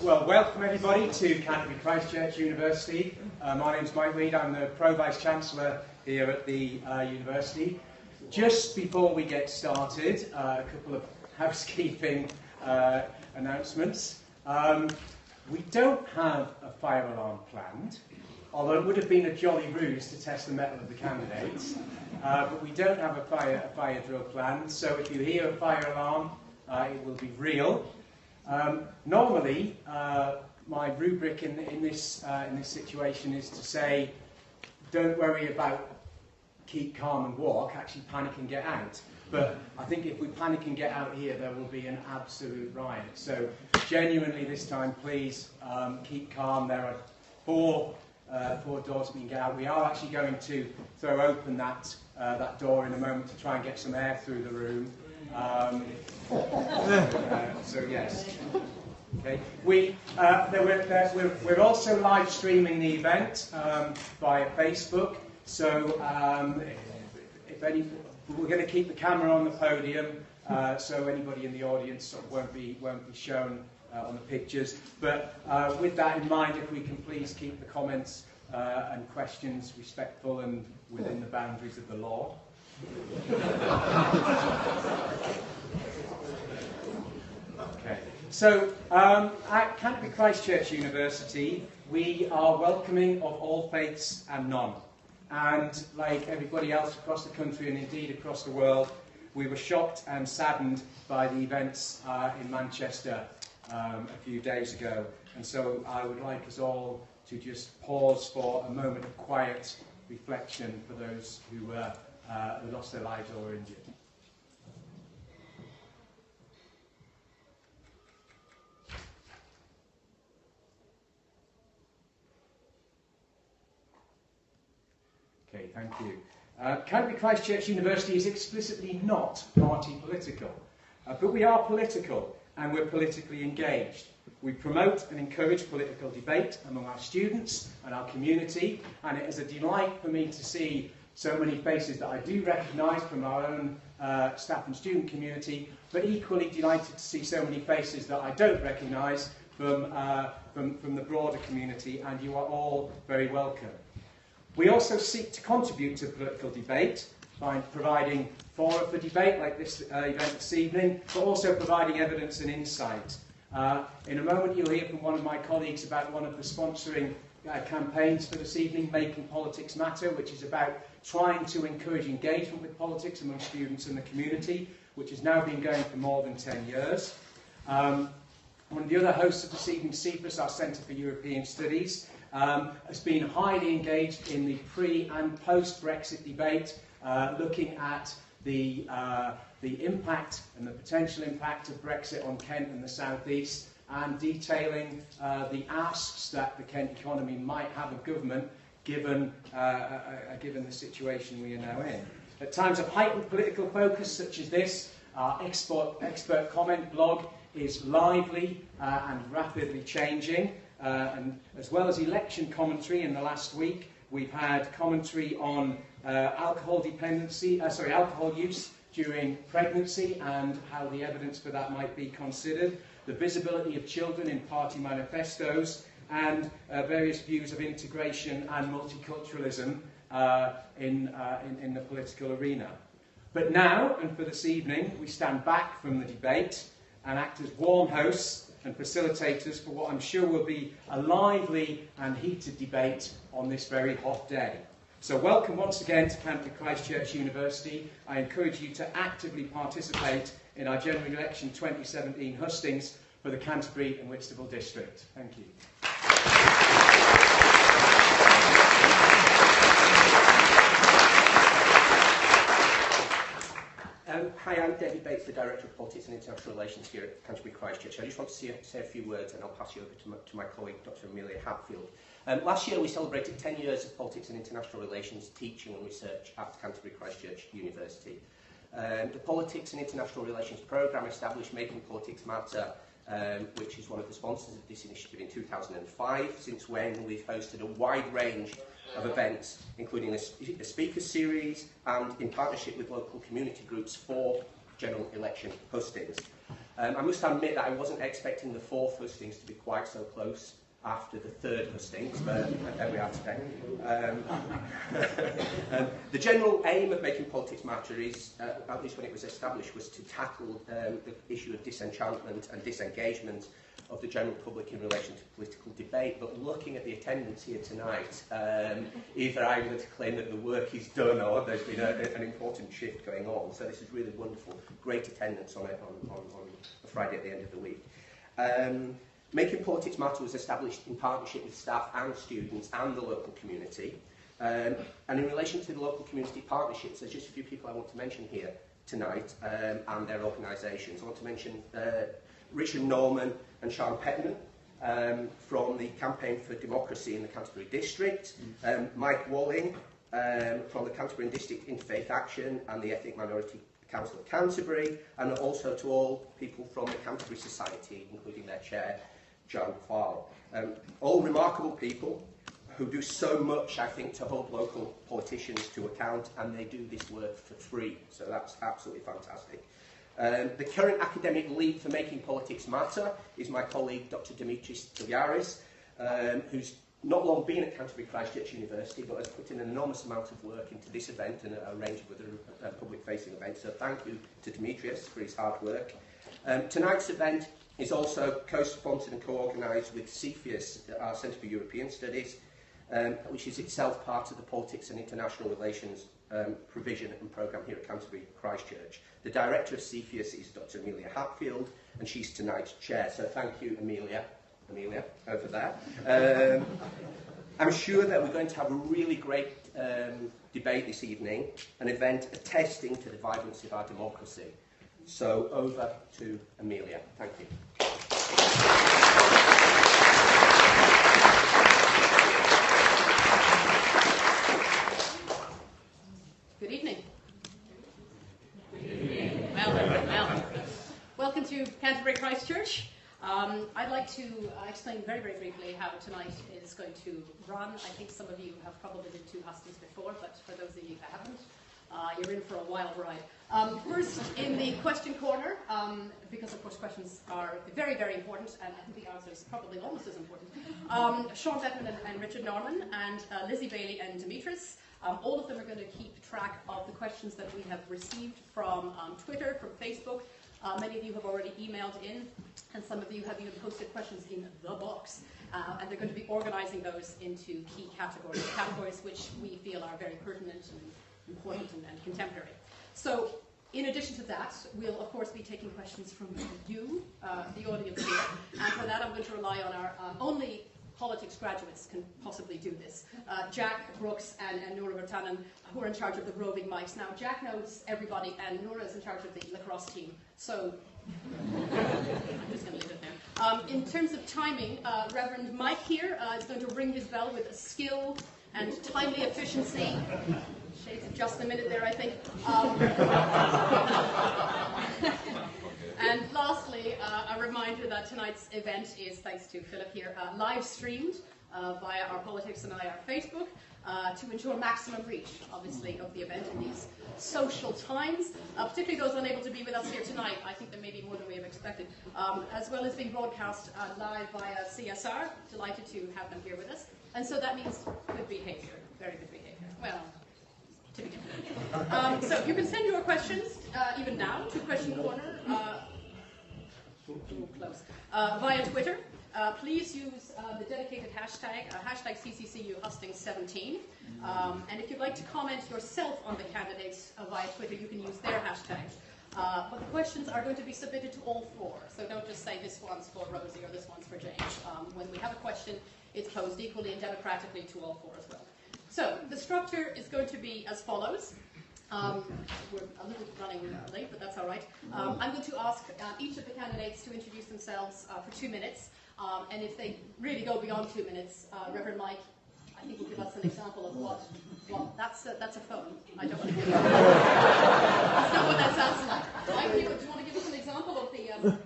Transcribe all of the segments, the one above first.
Well, welcome everybody to Canterbury Christ Church University. My name's Mike Reid. I'm the Pro-Vice-Chancellor here at the university. Just before we get started, a couple of housekeeping announcements. We don't have a fire alarm planned, although it would have been a jolly ruse to test the mettle of the candidates. But we don't have a fire drill planned, so if you hear a fire alarm, it will be real. Normally, my rubric in this situation is to say, don't worry about keep calm and walk, actually panic and get out. But I think if we panic and get out here, there will be an absolute riot. So genuinely this time, please keep calm. There are four doors we can get out. We are actually going to throw open that door in a moment to try and get some air through the room. So yes. Okay. We're also live streaming the event via Facebook. So we're going to keep the camera on the podium, so anybody in the audience sort of won't be shown on the pictures. But with that in mind, if we can please keep the comments and questions respectful and within the boundaries of the law. Okay. So at Canterbury Christ Church University, we are welcoming of all faiths and none. And like everybody else across the country and indeed across the world, we were shocked and saddened by the events in Manchester a few days ago. And so I would like us all to just pause for a moment of quiet reflection for those who lost their lives or were injured. Okay, thank you. Canterbury Christ Church University is explicitly not party political, but we are political and we're politically engaged. We promote and encourage political debate among our students and our community, and it is a delight for me to see so many faces that I do recognise from our own staff and student community, but equally delighted to see so many faces that I don't recognise from the broader community, and you are all very welcome. We also seek to contribute to political debate by providing fora for debate like this event this evening, but also providing evidence and insight. In a moment you'll hear from one of my colleagues about one of the sponsoring campaigns for this evening, Making Politics Matter, which is about trying to encourage engagement with politics among students and the community, which has now been going for more than 10 years. One of the other hosts of this evening, CEPUS, our Centre for European Studies, has been highly engaged in the pre- and post-Brexit debate, looking at the impact and the potential impact of Brexit on Kent and the South East, and detailing the asks that the Kent economy might have of government given the situation we are now in. At times of heightened political focus such as this, our expert comment blog is lively and rapidly changing. And as well as election commentary in the last week, we've had commentary on alcohol use during pregnancy and how the evidence for that might be considered, the visibility of children in party manifestos, and various views of integration and multiculturalism in the political arena. But now, and for this evening, we stand back from the debate and act as warm hosts and facilitators for what I'm sure will be a lively and heated debate on this very hot day. So welcome once again to Canterbury Christ Church University. I encourage you to actively participate in our General Election 2017 hustings for the Canterbury and Whitstable district. Thank you. Hi, I'm David Bates, the Director of Politics and International Relations here at Canterbury Christ Church. I just want to say a few words and I'll pass you over to my colleague, Dr. Amelia Hatfield. Last year we celebrated 10 years of politics and international relations teaching and research at Canterbury Christ Church University. The Politics and International Relations programme established Making Politics Matter, which is one of the sponsors of this initiative in 2005, since when we've hosted a wide range of events, including a speaker series and in partnership with local community groups for general election hustings. I must admit that I wasn't expecting the 4th hustings to be quite so close after the 3rd hustings, but there we are today. The general aim of Making Politics Matter is, at least when it was established, was to tackle the issue of disenchantment and disengagement of the general public in relation to political debate. But looking at the attendance here tonight, either I'm going to claim that the work is done or there's been an important shift going on. So this is really wonderful, great attendance on a Friday at the end of the week. Making Politics Matter was established in partnership with staff and students and the local community. And in relation to the local community partnerships, there's just a few people I want to mention here tonight and their organisations. I want to mention Richard Norman and Sean Petman from the Campaign for Democracy in the Canterbury District, Mike Walling from the Canterbury District Interfaith Action and the Ethnic Minority Council of Canterbury, and also to all people from the Canterbury Society, including their chair, John Farr. All remarkable people who do so much, I think, to hold local politicians to account, and they do this work for free, so that's absolutely fantastic. The current academic lead for Making Politics Matter is my colleague, Dr. Dimitris Tiliaris, who's not long been at Canterbury Christ Church University, but has put in an enormous amount of work into this event and a range of other public-facing events. So thank you to Dimitris for his hard work. Tonight's event is also co-sponsored and co-organised with CFIUS, our Centre for European Studies, which is itself part of the Politics and International Relations provision and programme here at Canterbury Christ Church. The director of CFIUS is Dr. Amelia Hatfield, and she's tonight's chair. So thank you, Amelia, over there. I'm sure that we're going to have a really great debate this evening, an event attesting to the vibrancy of our democracy. So over to Amelia. Thank you. Good evening. Well. Welcome to Canterbury Christ Church. I'd like to explain very, very briefly how tonight is going to run. I think some of you have probably been to hustings before, but for those of you that haven't, you're in for a wild ride. First, in the question corner, because of course questions are very, very important, and I think the answer is probably almost as important, Sean Petman and Richard Norman, and Lizzie Bailey and Dimitris. All of them are going to keep track of the questions that we have received from Twitter, from Facebook. Many of you have already emailed in, and some of you have even posted questions in the box. And they're going to be organising those into key categories which we feel are very pertinent and important and contemporary. So, in addition to that, we'll of course be taking questions from you, the audience here, and for that I'm going to rely on our only politics graduates can possibly do this. Jack Brooks and Noura Bertanen, who are in charge of the roving mics. Now, Jack knows everybody, and Noura is in charge of the lacrosse team. So, I'm just going to leave it there. In terms of timing, Reverend Mike here is going to ring his bell with skill and timely efficiency. Shades of just a minute there, I think. And lastly, a reminder that tonight's event is, thanks to Philip here, live streamed via our Politics and IR Facebook to ensure maximum reach, obviously, of the event in these social times, particularly those unable to be with us here tonight. I think there may be more than we have expected, as well as being broadcast live via CSR. Delighted to have them here with us. And so that means good behavior, very good behavior. Well, to begin with. So you can send your questions, even now, to Question Corner, via Twitter. Please use the dedicated hashtag, hashtag CCCU hustings17. And if you'd like to comment yourself on the candidates via Twitter, you can use their hashtags. But the questions are going to be submitted to all four. So don't just say this one's for Rosie or this one's for James. When we have a question, it's posed equally and democratically to all four as well. So the structure is going to be as follows. We're a little running late, but that's all right. I'm going to ask each of the candidates to introduce themselves for 2 minutes. And if they really go beyond 2 minutes, Reverend Mike, I think will give us an example of what that's a phone. I don't want to. That's not what that sounds like. Mike, do you want to give us an example of the?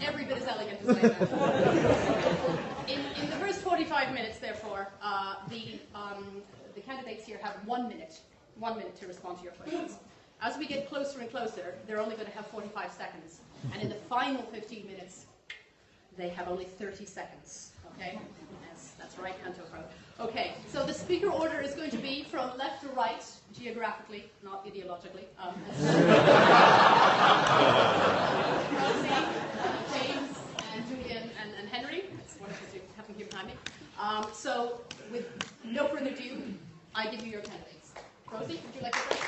Every bit as elegant as I am. In the first 45 minutes, therefore, the candidates here have 1 minute to respond to your questions. As we get closer and closer, they're only going to have 45 seconds. And in the final 15 minutes, they have only 30 seconds. Okay? Yes, that's right, Canto Pro. Okay, so the speaker order is going to be from left to right, geographically, not ideologically. Rosie, James, and Julian, and Henry. That's wonderful to have them here behind me. So, with no further ado, I give you your candidates. Rosie, would you like to start?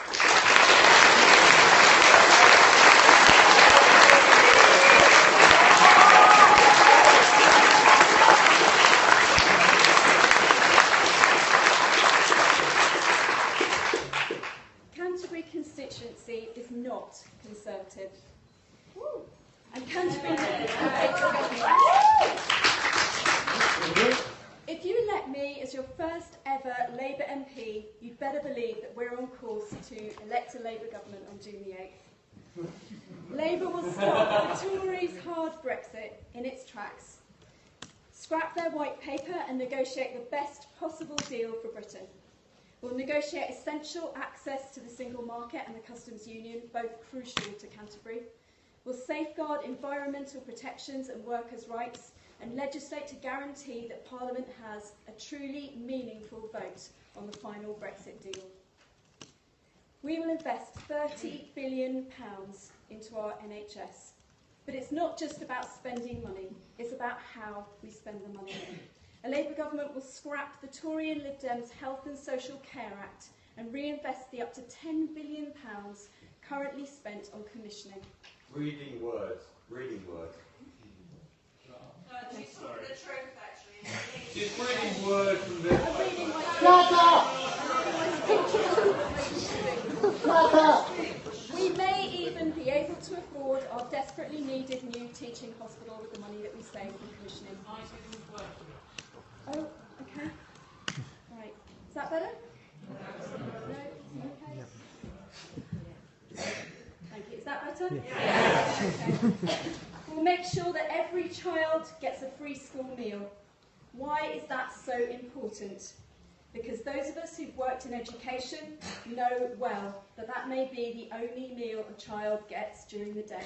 Canterbury constituency is not Conservative. And Canterbury... If you elect me as your first ever Labour MP, you'd better believe that we're on course to elect a Labour government on June the 8th. Labour will stop the Tories' hard Brexit in its tracks, scrap their white paper and negotiate the best possible deal for Britain. We'll negotiate essential access to the single market and the customs union, both crucial to Canterbury. We'll safeguard environmental protections and workers' rights and legislate to guarantee that Parliament has a truly meaningful vote on the final Brexit deal. We will invest £30 billion into our NHS. But it's not just about spending money, it's about how we spend the money. A Labour government will scrap the Tory and Lib Dems Health and Social Care Act and reinvest the up to £10 billion currently spent on commissioning. Reading words. Reading words. Okay. She's reading words from this. We may even be able to afford our desperately needed new teaching hospital with the money that we save from commissioning. Oh, okay. Right. Is that better? No? Okay. Thank you. Is that better? Yeah. Okay. We'll make sure that every child gets a free school meal. Why is that so important? Because those of us who've worked in education know well that that may be the only meal a child gets during the day.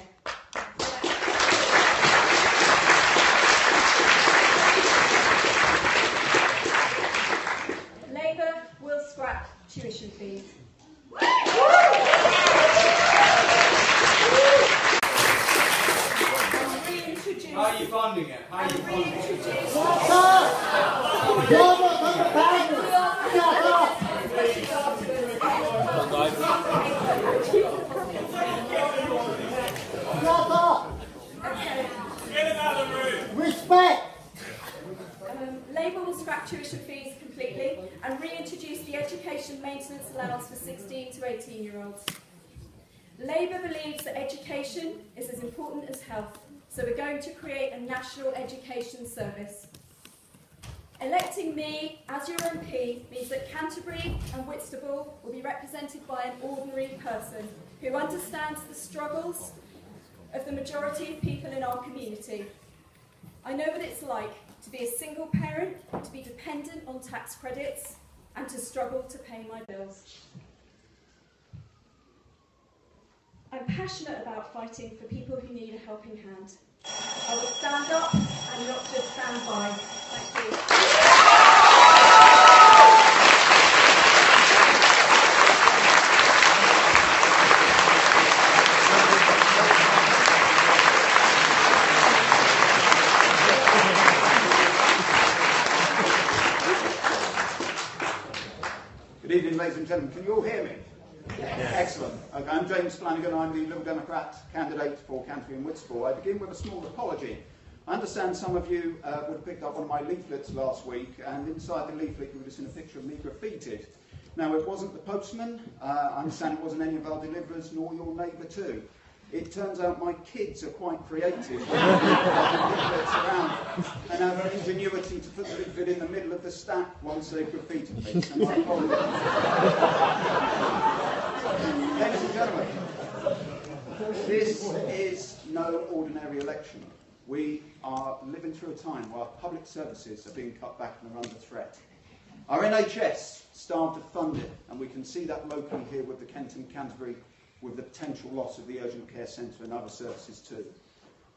Labour will scrap tuition fees. How are you funding it? How are you funding it? Get him out of the room! Respect! Labour will scrap tuition fees completely and reintroduce the education maintenance allowance for 16 to 18-year-olds. Labour believes that education is as important as health, so we're going to create a national education service. Electing me as your MP means that Canterbury and Whitstable will be represented by an ordinary person who understands the struggles of the majority of people in our community. I know what it's like to be a single parent, to be dependent on tax credits, and to struggle to pay my bills. I'm passionate about fighting for people who need a helping hand. I will stand up and not just stand by. Thank you. Good evening, ladies and gentlemen. Can you all hear me? Yes. Excellent. Okay, I'm James Flanagan. I'm the Liberal Democrat candidate for Canterbury and Whitstable. I begin with a small apology. I understand some of you would have picked up one of my leaflets last week, and inside the leaflet you would have seen a picture of me graffitied. Now, it wasn't the postman. I understand it wasn't any of our deliverers, nor your neighbour too. It turns out my kids are quite creative. They put leaflets around and have the ingenuity to put the leaflet in the middle of the stack once they've graffitied me. So my apologies. Ladies and gentlemen, this is no ordinary election. We are living through a time where our public services are being cut back and are under threat. Our NHS starved of funding, and we can see that locally here with the Kent and Canterbury with the potential loss of the urgent care centre and other services too.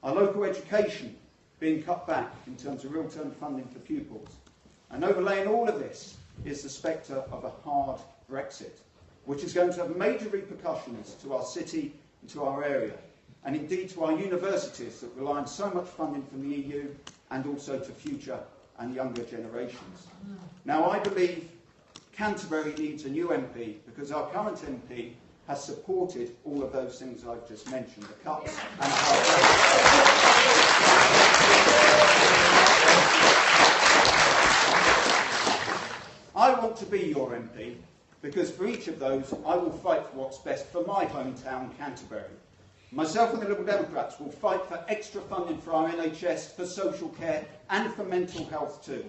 Our local education being cut back in terms of real-term funding for pupils. And overlaying all of this is the spectre of a hard Brexit, which is going to have major repercussions to our city and to our area, and indeed to our universities that rely on so much funding from the EU and also to future and younger generations. Now, I believe Canterbury needs a new MP because our current MP has supported all of those things I've just mentioned, the cuts and I want to be your MP because for each of those I will fight for what's best for my hometown, Canterbury. Myself and the Liberal Democrats will fight for extra funding for our NHS, for social care and for mental health too.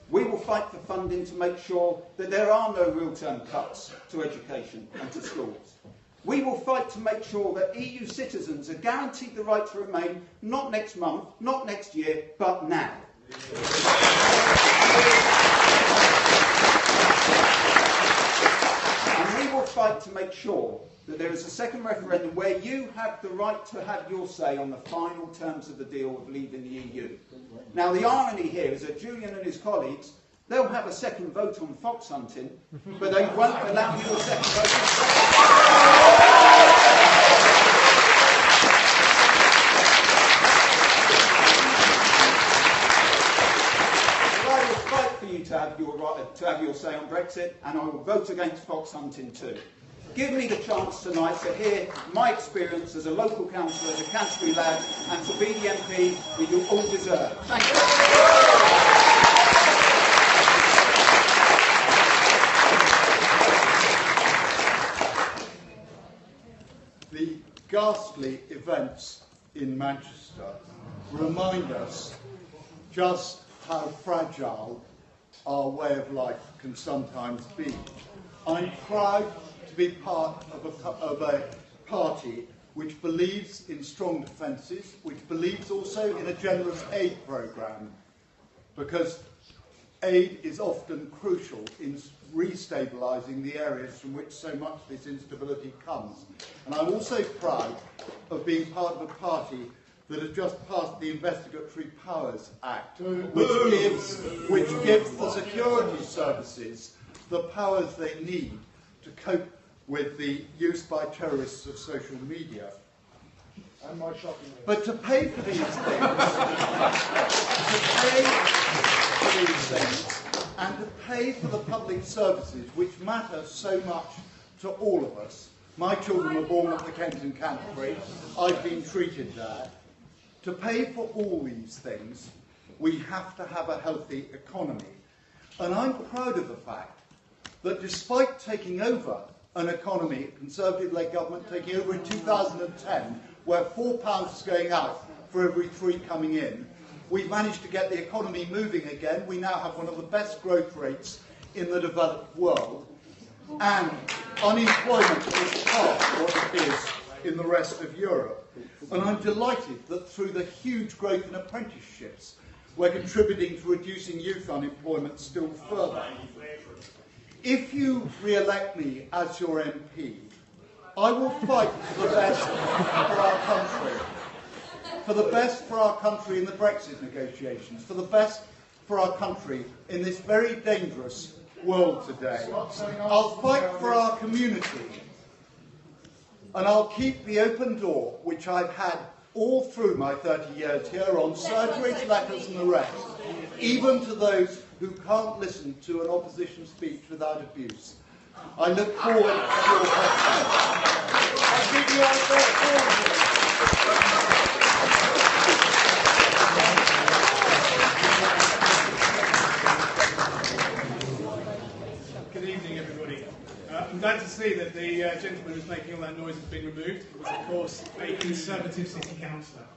We will fight for funding to make sure that there are no real-term cuts to education and to schools. We will fight to make sure that EU citizens are guaranteed the right to remain not next month, not next year, but now. And we will fight to make sure that there is a second referendum where you have the right to have your say on the final terms of the deal of leaving the EU. Now, the irony here is that Julian and his colleagues, they'll have a second vote on fox hunting, but they won't allow you a second vote on I will fight for you to have your say on Brexit, and I will vote against fox hunting too. Give me the chance tonight to hear my experience as a local councillor, as a Canterbury lad, and to be the MP that you all deserve. Thank you. The ghastly events in Manchester remind us just how fragile our way of life can sometimes be. I'm proud to be part of a party which believes in strong defences, which believes also in a generous aid programme, because aid is often crucial in restabilising the areas from which so much of this instability comes. And I'm also proud of being part of a party that has just passed the Investigatory Powers Act, which gives the security services the powers they need to cope with the use by terrorists of social media. And my shopping list. But to pay for these things, and to pay for the public services which matter so much to all of us. My children were born at the Kent and Canterbury. I've been treated there. To pay for all these things, we have to have a healthy economy. And I'm proud of the fact that despite taking over an economy, Conservative-led government taking over in 2010, where £4 is going out for every 3 coming in, we've managed to get the economy moving again. We now have one of the best growth rates in the developed world, and unemployment is half what it is in the rest of Europe. And I'm delighted that through the huge growth in apprenticeships, we're contributing to reducing youth unemployment still further. If you re-elect me as your MP, I will fight for the best for our country, for the best for our country in the Brexit negotiations, for the best for our country in this very dangerous world today. I'll fight for our community, and I'll keep the open door, which I've had all through my 30 years here on surgeries, letters and the rest, even to those who can't listen to an opposition speech without abuse. I look forward to your questions. Good evening, everybody. I'm glad to see that the gentleman who's making all that noise has been removed. It was, of course, a Conservative city councillor.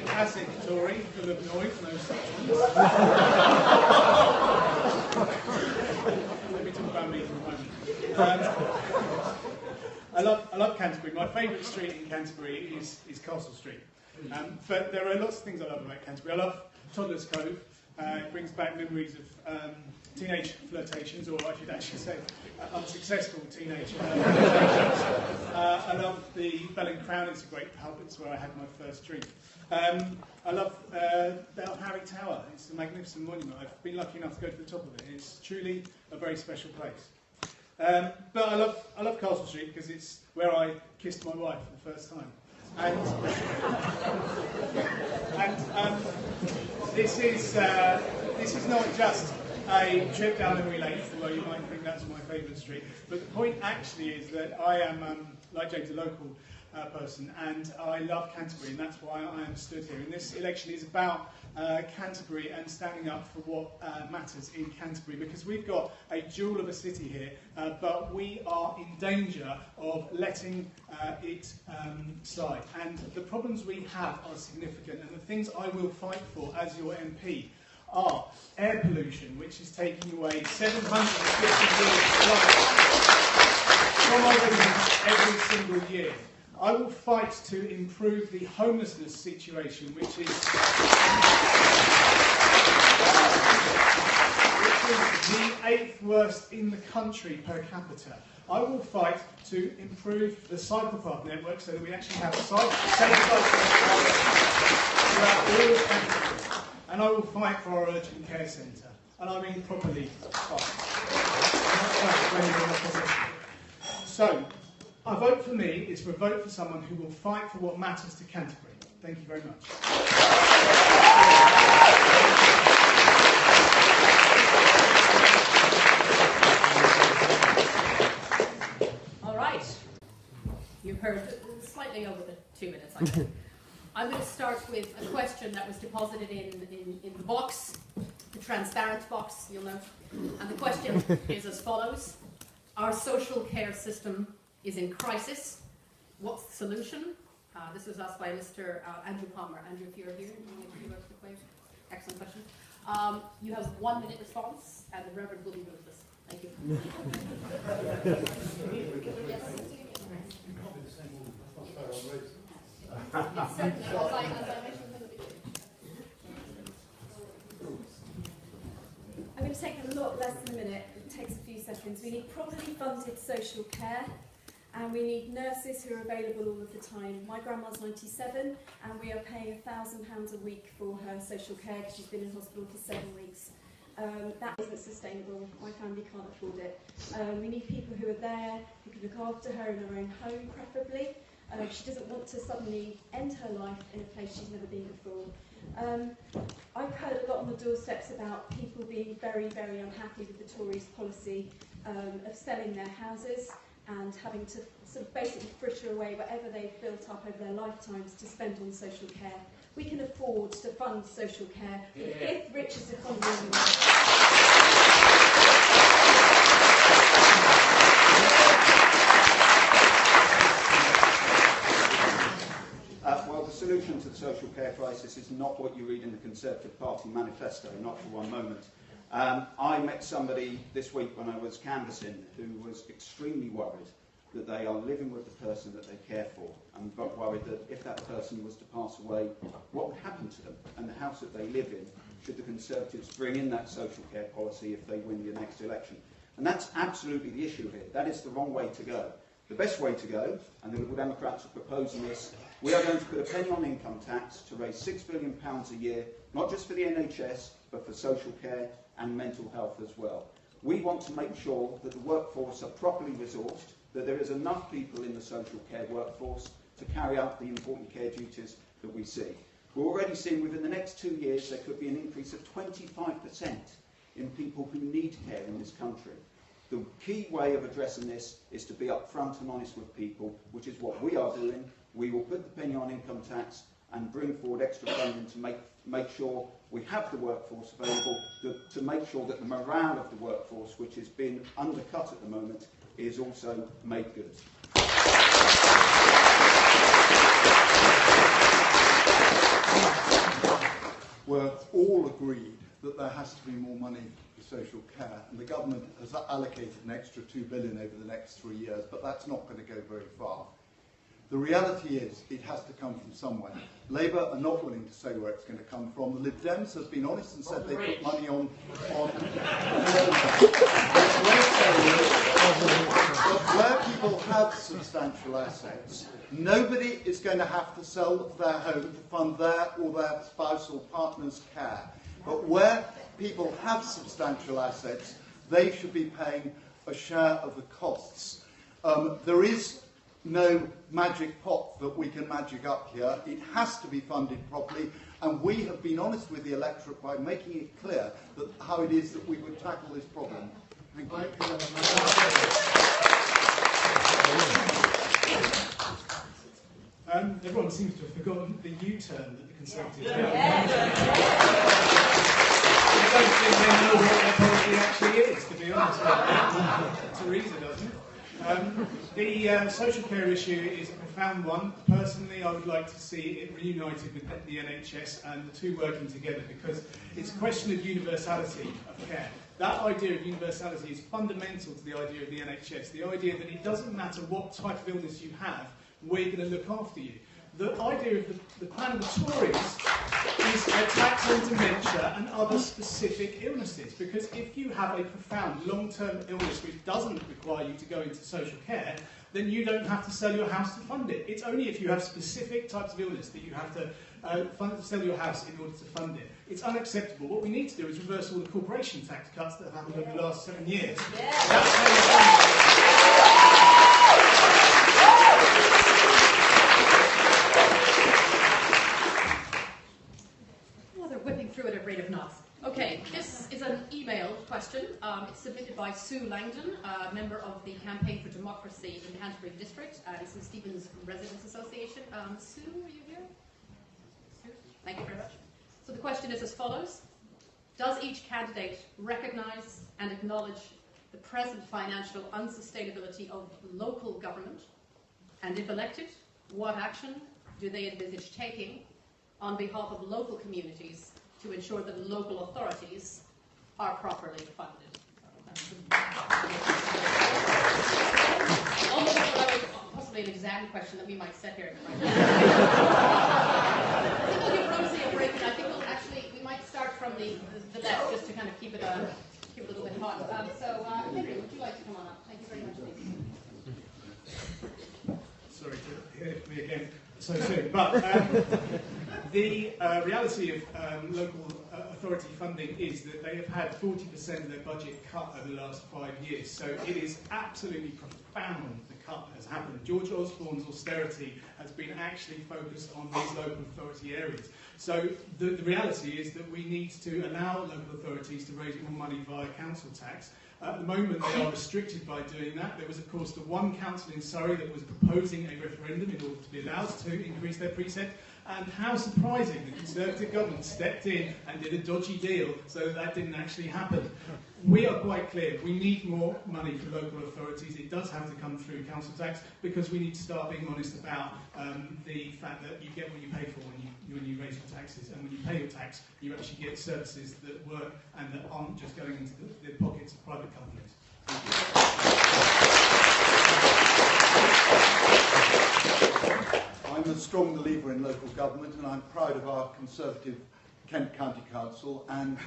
Classic Tory, full of noise, no substance. Let me talk about me for a moment. I love Canterbury. My favourite street in Canterbury is Castle Street. But there are lots of things I love about Canterbury. I love Toddler's Cove. It brings back memories of teenage flirtations, or I should actually say unsuccessful teenage flirtations. I love the Bell and Crown. It's a great pub. It's where I had my first drink. I love Harry Tower. It's a magnificent monument. I've been lucky enough to go to the top of it. It's truly a very special place. But I love Castle Street because it's where I kissed my wife for the first time. And this is not just a trip down memory lane, although you might think that's my favourite street. But the point actually is that I am, like James, a local person, and I love Canterbury, and that's why I am stood here. And this election is about Canterbury and standing up for what matters in Canterbury, because we've got a jewel of a city here, but we are in danger of letting it slide. And the problems we have are significant, and the things I will fight for as your MP are air pollution, which is taking away 750 years of life from our residents every single year. I will fight to improve the homelessness situation, which is the 8th worst in the country per capita. I will fight to improve the cycle path network so that we actually have safe cycle throughout all of Canterbury. And I will fight for our urgent care centre. And I mean properly fight. So, a vote for me is for a vote for someone who will fight for what matters to Canterbury. Thank you very much. All right. You've heard slightly over the 2 minutes, I think. I'm going to start with a question that was deposited in the box, the transparent box, you'll note. And the question is as follows. Our social care system is in crisis. What's the solution? This was asked by Mr. Andrew Palmer. Andrew, if you're here, excellent question. You have 1 minute response, and the Reverend will be with us. Thank you. Yes. I'm going to take a lot less than a minute. It takes a few seconds. We need properly funded social care, and we need nurses who are available all of the time. My grandma's 97, and we are paying £1,000 a week for her social care because she's been in hospital for 7 weeks. That isn't sustainable. My family can't afford it. We need people who are there, who can look after her in her own home, preferably. She doesn't want to suddenly end her life in a place she's never been before. I've heard a lot on the doorsteps about people being very, very unhappy with the Tories' policy of selling their houses and having to sort of basically fritter away whatever they've built up over their lifetimes to spend on social care. We can afford to fund social care, the fifth richest economy in the world. Well, the solution to the social care crisis is not what you read in the Conservative Party manifesto, not for one moment. I met somebody this week when I was canvassing who was extremely worried that they are living with the person that they care for, and got worried that if that person was to pass away, what would happen to them and the house that they live in, should the Conservatives bring in that social care policy if they win the next election. And that's absolutely the issue here. That is the wrong way to go. The best way to go, and the Liberal Democrats are proposing this, we are going to put a penny on income tax to raise £6 billion a year, not just for the NHS, but for social care and mental health as well. We want to make sure that the workforce are properly resourced, that there is enough people in the social care workforce to carry out the important care duties that we see. We're already seeing within the next 2 years there could be an increase of 25% in people who need care in this country. The key way of addressing this is to be upfront and honest with people, which is what we are doing. We will put the penny on income tax and bring forward extra funding to make sure we have the workforce available, to make sure that the morale of the workforce, which has been undercut at the moment, is also made good. We're all agreed that there has to be more money for social care, and the government has allocated an extra £2 billion over the next 3 years, but that's not going to go very far. The reality is it has to come from somewhere. Labour are not willing to say where it's going to come from. The Lib Dems have been honest and said they put money on where people have substantial assets, nobody is going to have to sell their home to fund their or their spouse or partner's care. But where people have substantial assets, they should be paying a share of the costs. There is no magic pot that we can magic up here. It has to be funded properly, and we have been honest with the electorate by making it clear that how it is that we would tackle this problem. Thank you. Everyone seems to have forgotten the U-turn that the Conservatives did. I don't think they know what their policy actually is, to be honest. Theresa doesn't. The social care issue is a profound one. Personally, I would like to see it reunited with the NHS and the two working together, because it's a question of universality of care. That idea of universality is fundamental to the idea of the NHS, the idea that it doesn't matter what type of illness you have, we're going to look after you. The idea of the plan of the Tories is a tax on dementia and other specific illnesses, because if you have a profound long-term illness which doesn't require you to go into social care, then you don't have to sell your house to fund it. It's only if you have specific types of illness that you have to sell your house in order to fund it. It's unacceptable. What we need to do is reverse all the corporation tax cuts that have happened over the last 7 years. Well, they're whipping through at a rate of knots. Okay, this is an email question. It's submitted by Sue Langdon, a member of the Campaign for Democracy in Canterbury District. It's the Stephen's Residents Association. Sue, are you here? Sue? Thank you very much. So the question is as follows. Does each candidate recognise and acknowledge the present financial unsustainability of local government? And if elected, what action do they envisage taking on behalf of local communities to ensure that local authorities are properly funded? Almost possibly an exam question that we might set here. I think we'll give Rosie a break, and I think we might start from the left just to kind of keep it a little bit hot. So, Henry, would you like to come on up? Thank you very much, please. Sorry to hear me again so soon, but the reality of local authority funding is that they have had 40% of their budget cut over the last 5 years. So it is absolutely profound the cut has happened. George Osborne's austerity has been actually focused on these local authority areas. So the reality is that we need to allow local authorities to raise more money via council tax. At the moment, they are restricted by doing that. There was, of course, the one council in Surrey that was proposing a referendum in order to be allowed to increase their precept. And how surprising, the Conservative government stepped in and did a dodgy deal so that didn't actually happen. We are quite clear. We need more money for local authorities. It does have to come through council tax, because we need to start being honest about the fact that you get what you pay for when you raise your taxes. And when you pay your tax, you actually get services that work and that aren't just going into the pockets of private companies. Thank you. I'm a strong believer in local government, and I'm proud of our Conservative Kent County Council and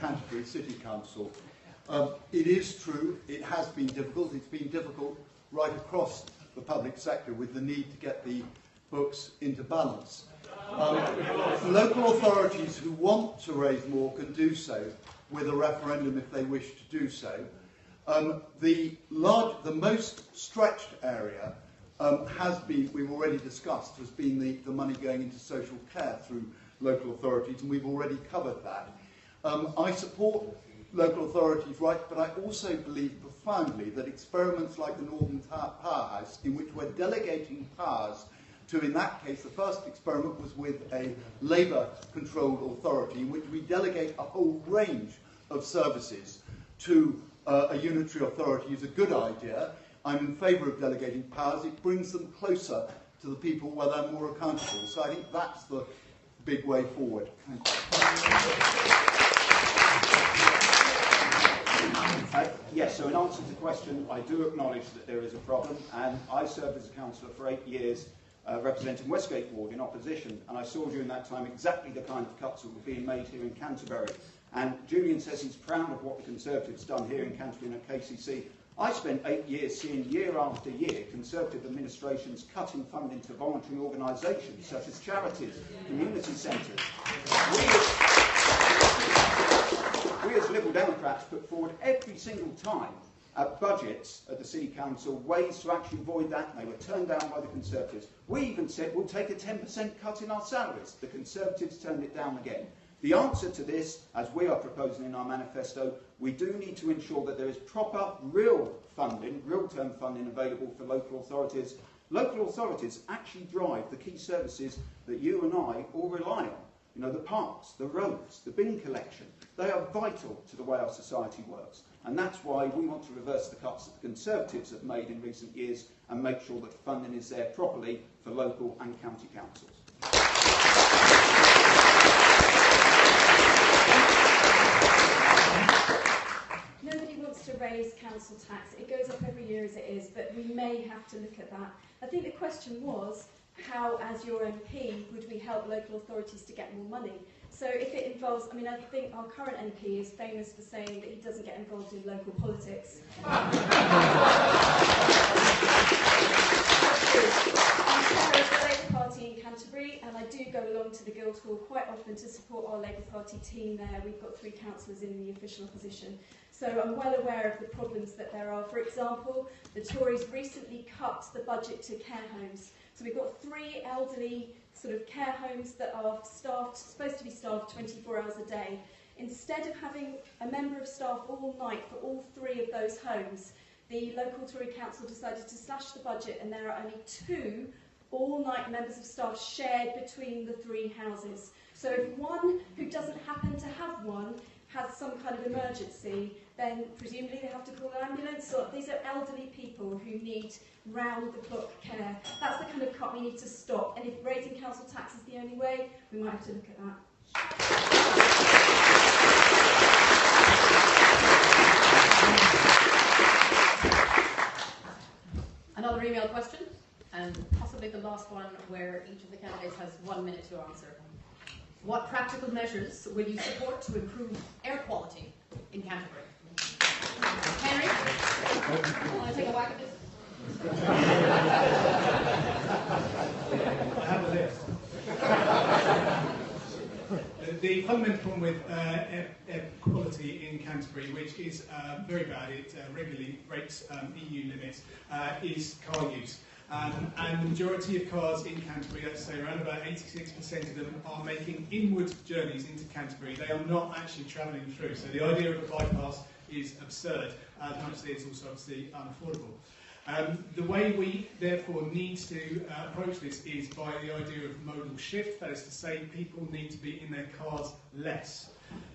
Canterbury City Council. It is true, it has been difficult. It's been difficult right across the public sector with the need to get the books into balance. Local authorities who want to raise more can do so with a referendum if they wish to do so. The most stretched area has been, we've already discussed, has been the money going into social care through local authorities, and we've already covered that. I support local authorities' rights, but I also believe profoundly that experiments like the Northern Powerhouse, in which we're delegating powers to, in that case, the first experiment was with a Labour-controlled authority, in which we delegate a whole range of services to a unitary authority, is a good idea. I'm in favour of delegating powers. It brings them closer to the people where they're more accountable. So I think that's the big way forward. Thank you. Yes, so in answer to the question, I do acknowledge that there is a problem, and I served as a councillor for 8 years representing Westgate Ward in opposition, and I saw during that time exactly the kind of cuts that were being made here in Canterbury. And Julian says he's proud of what the Conservatives done here in Canterbury and at KCC. I spent 8 years seeing year after year Conservative administrations cutting funding to voluntary organisations such as charities, community centres. We as Liberal Democrats put forward every single time at budgets at the City Council ways to actually avoid that, and they were turned down by the Conservatives. We even said we'll take a 10% cut in our salaries. The Conservatives turned it down again. The answer to this, as we are proposing in our manifesto, we do need to ensure that there is proper, real funding, real-term funding available for local authorities. Local authorities actually drive the key services that you and I all rely on. You know, the parks, the roads, the bin collection. They are vital to the way our society works. And that's why we want to reverse the cuts that the Conservatives have made in recent years and make sure that funding is there properly for local and county councils. Nobody wants to raise council tax. It goes up every year as it is, but we may have to look at that. I think the question was, how, as your MP, would we help local authorities to get more money? So if it involves, I mean, I think our current MP is famous for saying that he doesn't get involved in local politics. I'm chair of the Labour Party in Canterbury, and I do go along to the Guildhall quite often to support our Labour Party team there. We've got 3 councillors in the official opposition. So I'm well aware of the problems that there are. For example, the Tories recently cut the budget to care homes. So we've got 3 elderly sort of care homes that are staffed, supposed to be staffed 24 hours a day. Instead of having a member of staff all night for all 3 of those homes, the local Tory council decided to slash the budget, and there are only 2 all-night members of staff shared between the 3 houses. So if one who doesn't happen to have one has some kind of emergency, then presumably they have to call an ambulance. So these are elderly people who need round-the-clock care. That's the kind of cut we need to stop. And if raising council tax is the only way, we might have to look at that. Another email question, and possibly the last one where each of the candidates has 1 minute to answer. What practical measures will you support to improve air quality in Canterbury? Henry, you want to take a whack at this? I have a list. The fundamental problem with air quality in Canterbury, which is very bad, it regularly breaks EU limits, is car use. And the majority of cars in Canterbury, let's say around about 86% of them, are making inward journeys into Canterbury. They are not actually travelling through. So the idea of a bypass is absurd, as much as it is also obviously unaffordable. The way we therefore need to approach this is by the idea of modal shift. That is to say, people need to be in their cars less.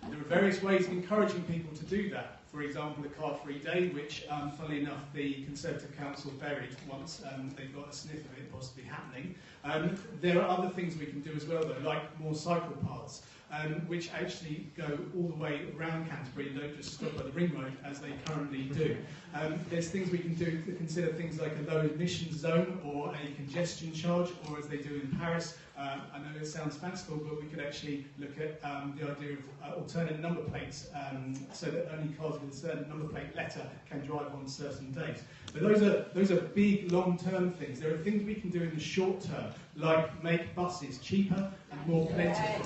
There are various ways of encouraging people to do that. For example, the car-free day, which, funnily enough, the Conservative Council buried once they got a sniff of it possibly happening. There are other things we can do as well, though, like more cycle paths, which actually go all the way around Canterbury and don't just stop at the ring road as they currently do. There's things we can do to consider things like a low emission zone or a congestion charge, or as they do in Paris. I know it sounds fanciful, but we could actually look at the idea of alternate number plates so that only cars with a certain number plate letter can drive on certain days. But those are big long-term things. There are things we can do in the short term, like make buses cheaper and more plentiful.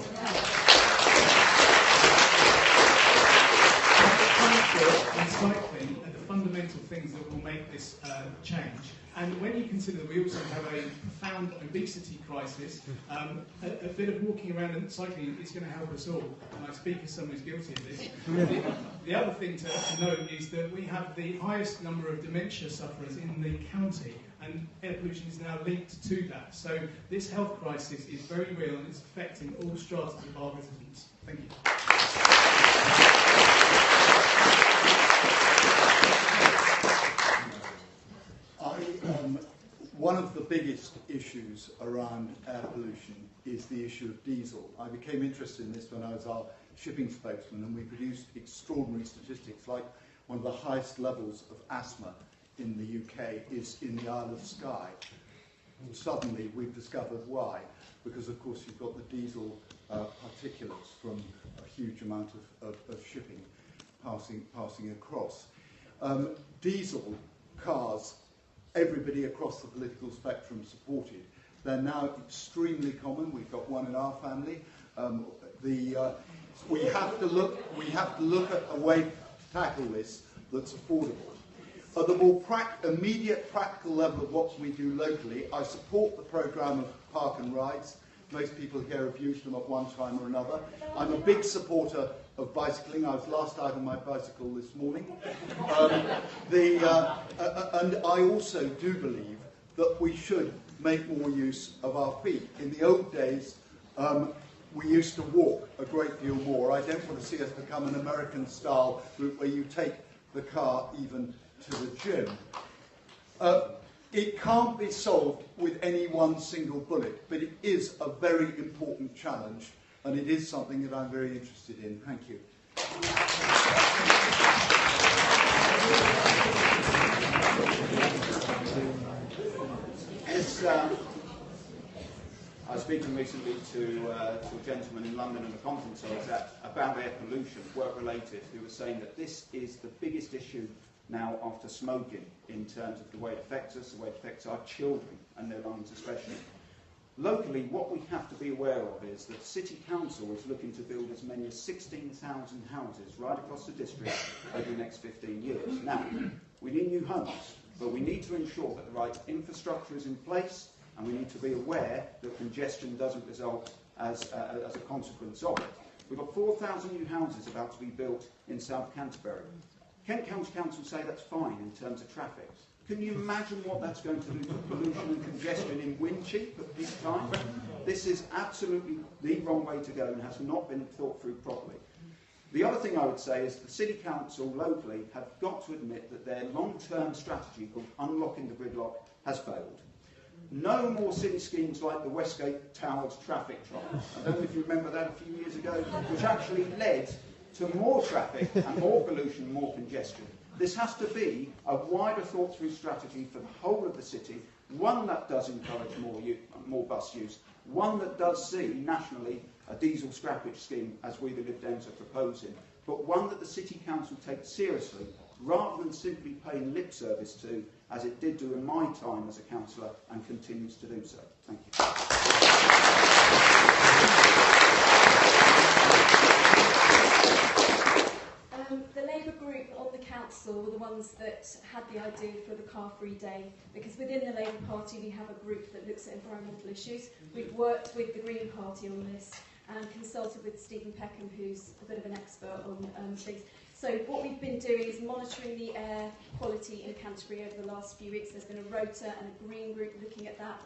Transport and cycling are the fundamental things that will make this change. And when you consider that we also have a profound obesity crisis, a bit of walking around and cycling is going to help us all. And I speak as someone who's guilty of this. The other thing to note is that we have the highest number of dementia sufferers in the county, and air pollution is now linked to that. So this health crisis is very real and it's affecting all stratas of our residents. Thank you. One of the biggest issues around air pollution is the issue of diesel. I became interested in this when I was our shipping spokesman, and we produced extraordinary statistics, like one of the highest levels of asthma in the UK is in the Isle of Skye. suddenly we've discovered why. Because, of course, you've got the diesel particulates from a huge amount of shipping passing across. Diesel cars, everybody across the political spectrum supported. They're now extremely common. We've got one in our family. We have to look at a way to tackle this that's affordable. At the more immediate practical level of what we do locally, I support the programme of park and rides. Most people here have used them at one time or another. I'm a big supporter of bicycling. I was last out on my bicycle this morning. And I also do believe that we should make more use of our feet. In the old days, we used to walk a great deal more. I don't want to see us become an American style route where you take the car even to the gym. It can't be solved with any one single bullet, but it is a very important challenge, and it is something that I'm very interested in. Thank you. I was speaking recently to a gentleman in London at a conference I was at about air pollution, work-related, who was saying that this is the biggest issue now after smoking in terms of the way it affects us, the way it affects our children and their lungs especially. Locally, what we have to be aware of is that the City Council is looking to build as many as 16,000 houses right across the district over the next 15 years. Now, we need new homes, but we need to ensure that the right infrastructure is in place, and we need to be aware that congestion doesn't result as a consequence of it. We've got 4,000 new houses about to be built in South Canterbury. Kent County Council say that's fine in terms of traffic. Can you imagine what that's going to do to pollution and congestion in Wincheap at peak time? This is absolutely the wrong way to go and has not been thought through properly. The other thing I would say is the City Council locally have got to admit that their long-term strategy called Unlocking the Gridlock has failed. No more city schemes like the Westgate Towers traffic trial. I don't know if you remember that a few years ago, which actually led to more traffic and more pollution and more congestion. This has to be a wider thought-through strategy for the whole of the city, one that does encourage more bus use, one that does see nationally a diesel scrappage scheme, as we the Lib Dems are proposing, but one that the City Council takes seriously, rather than simply paying lip service to, as it did do in my time as a councillor and continues to do so. Thank you. The Labour group on the council were the ones that had the idea for the car-free day, because within the Labour Party we have a group that looks at environmental issues. We've worked with the Green Party on this and consulted with Stephen Peckham, who's a bit of an expert on things. So what we've been doing is monitoring the air quality in Canterbury over the last few weeks. There's been a rota and a green group looking at that.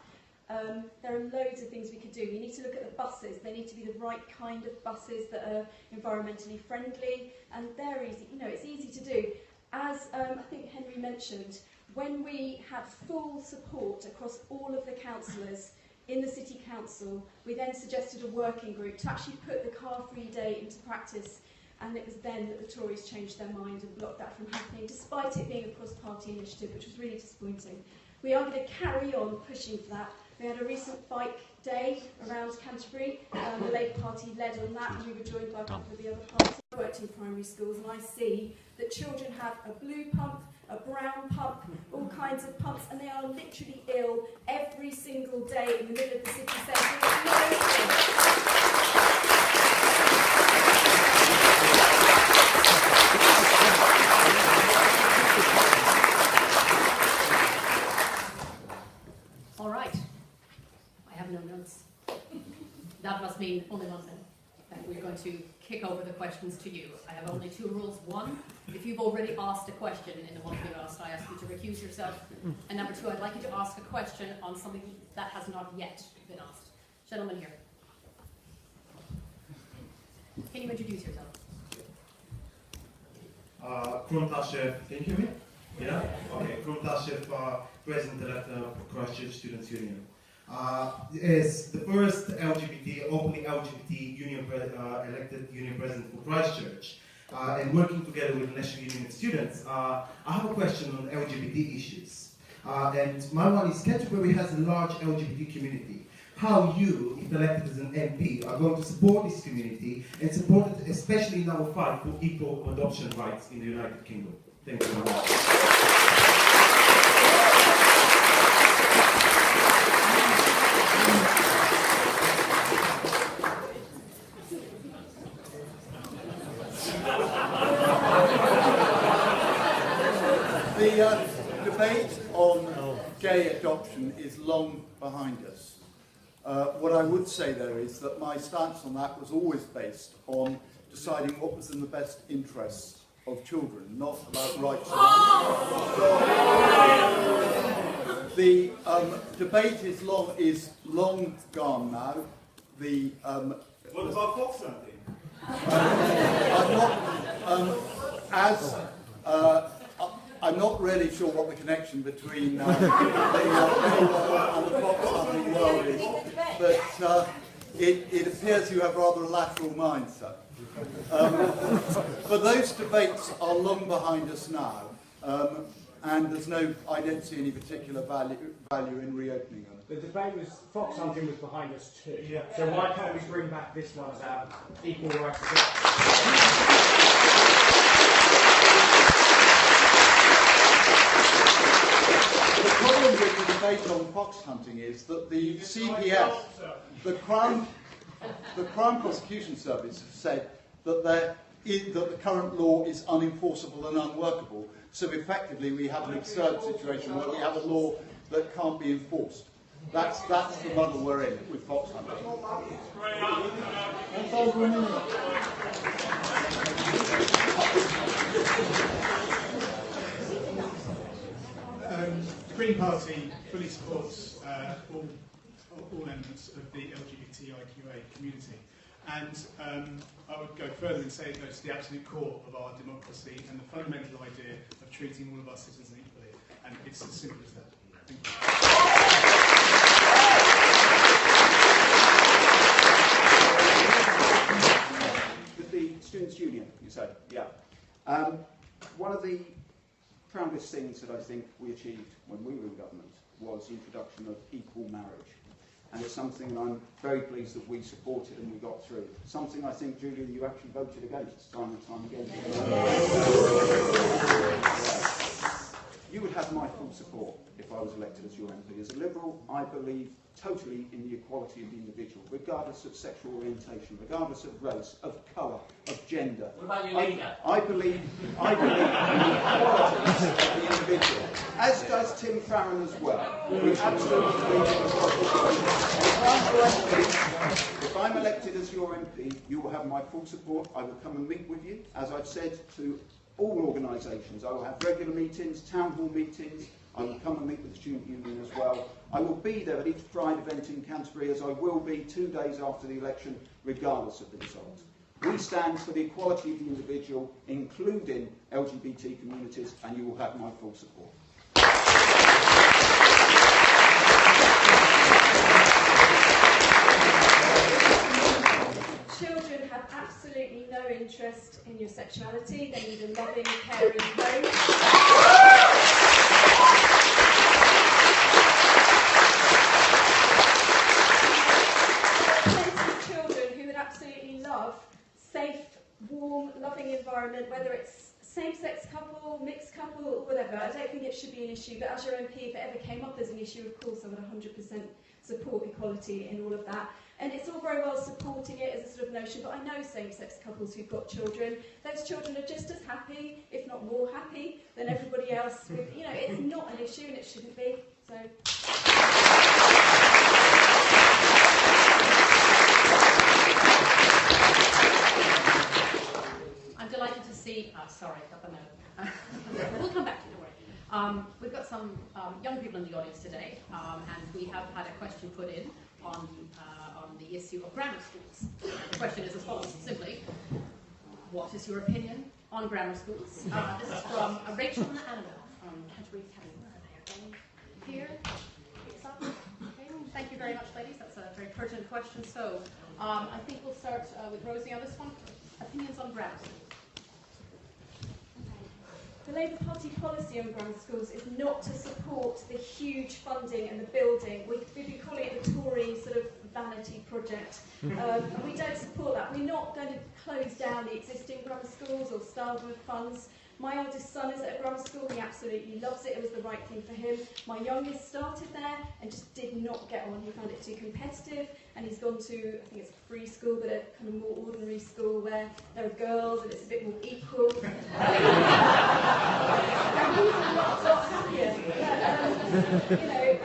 There are loads of things we could do. We need to look at the buses. They need to be the right kind of buses that are environmentally friendly, and they're easy. You know, it's easy to do. As I think Henry mentioned, when we had full support across all of the councillors in the City Council, we then suggested a working group to actually put the car-free day into practice, and it was then that the Tories changed their mind and blocked that from happening, despite it being a cross-party initiative, which was really disappointing. We are going to carry on pushing for that. We had a recent bike day around Canterbury. The Labour Party led on that, and we were joined by a couple of the other parties. I worked in primary schools, and I see that children have a blue pump, a brown pump, all kinds of pumps, and they are literally ill every single day in the middle of the city centre. All right. I have no notes. That must mean only one thing. That we're going to kick over the questions to you. I have only two rules. One, if you've already asked a question in the one you've asked, I ask you to recuse yourself. And number two, I'd like you to ask a question on something that has not yet been asked. Gentlemen here. Can you introduce yourself? Krum Tashev, can you hear me? Yeah? Okay, Krum Tashev, President-elect of Christ Church Students Union. Is the first openly LGBT union elected union president for Christ Church, and working together with the National Union of Students, I have a question on LGBT issues. And my one is Canterbury has a large LGBT community. How you, if elected as an MP, are going to support this community and support it, especially in our fight for equal adoption rights in the United Kingdom. Thank you very much. The debate on gay adoption is long behind us. What I would say, though, is that my stance on that was always based on deciding what was in the best interests of children, not about rights. The debate is long gone now. What about Fox hunting? I'm not really sure what the connection between the and the fox hunting world is, but it appears you have rather a lateral mind, sir. But those debates are long behind us now, and I don't see any particular value in reopening them. The debate was, fox hunting was behind us too. Yeah. So why can't we bring back this one about equal rights? The problem with the debate on fox hunting is that the CPS, the Crown Prosecution Service, have said that that the current law is unenforceable and unworkable. So effectively, we have an absurd situation where we have a law that can't be enforced. That's the muddle we're in with fox hunting. The Green Party fully supports all elements of the LGBTIQA community, and I would go further and say it goes to the absolute core of our democracy and the fundamental idea of treating all of our citizens equally, and it's as simple as that. Thank you. With the Students' Union, you say? Yeah. One of the proudest things that I think we achieved when we were in government was the introduction of equal marriage. And it's something that I'm very pleased that we supported and we got through. Something I think, Julian, you actually voted against time and time again. You would have my full support if I was elected as your MP. As a Liberal, I believe totally in the equality of the individual, regardless of sexual orientation, regardless of race, of colour, of gender. What about your leader? I believe in the equality of the individual, as does Tim Farron as well. We absolutely believe in equality. If I'm elected as your MP, you will have my full support. I will come and meet with you, as I've said to all organisations. I will have regular meetings, town hall meetings. I will come and meet with the Student Union as well. I will be there at each Pride event in Canterbury, as I will be 2 days after the election, regardless of the result. We stand for the equality of the individual, including LGBT communities, and you will have my full support. Children have absolutely no interest in your sexuality. They need a loving, caring home. Safe, warm, loving environment, whether it's same-sex couple, mixed couple, or whatever. I don't think it should be an issue, but as your MP, if it ever came up as an issue, of course I would 100% support equality in all of that. And it's all very well supporting it as a sort of notion, but I know same-sex couples who've got children. Those children are just as happy, if not more happy, than everybody else. It's not an issue and it shouldn't be. So. I'm delighted to see, sorry, got the note. We'll come back to it, don't worry. We've got some young people in the audience today, and we have had a question put in on the issue of grammar schools. The question is as follows, simply, what is your opinion on grammar schools? This is from Rachel and Annabelle from Canterbury Academy. Here, okay. Thank you very much, ladies. That's a very pertinent question. So I think we'll start with Rosie on this one. Opinions on grammar schools. The Labour Party policy on grammar schools is not to support the huge funding and the building. We've been calling it the Tory sort of vanity project. And we don't support that. We're not going to close down the existing grammar schools or starve them of funds. My eldest son is at a grammar school, he absolutely loves it, it was the right thing for him. My youngest started there and just did not get on, he found it too competitive, and he's gone to, I think it's a free school, but a kind of more ordinary school where there are girls and it's a bit more equal. And he's a lot happier. But, you know,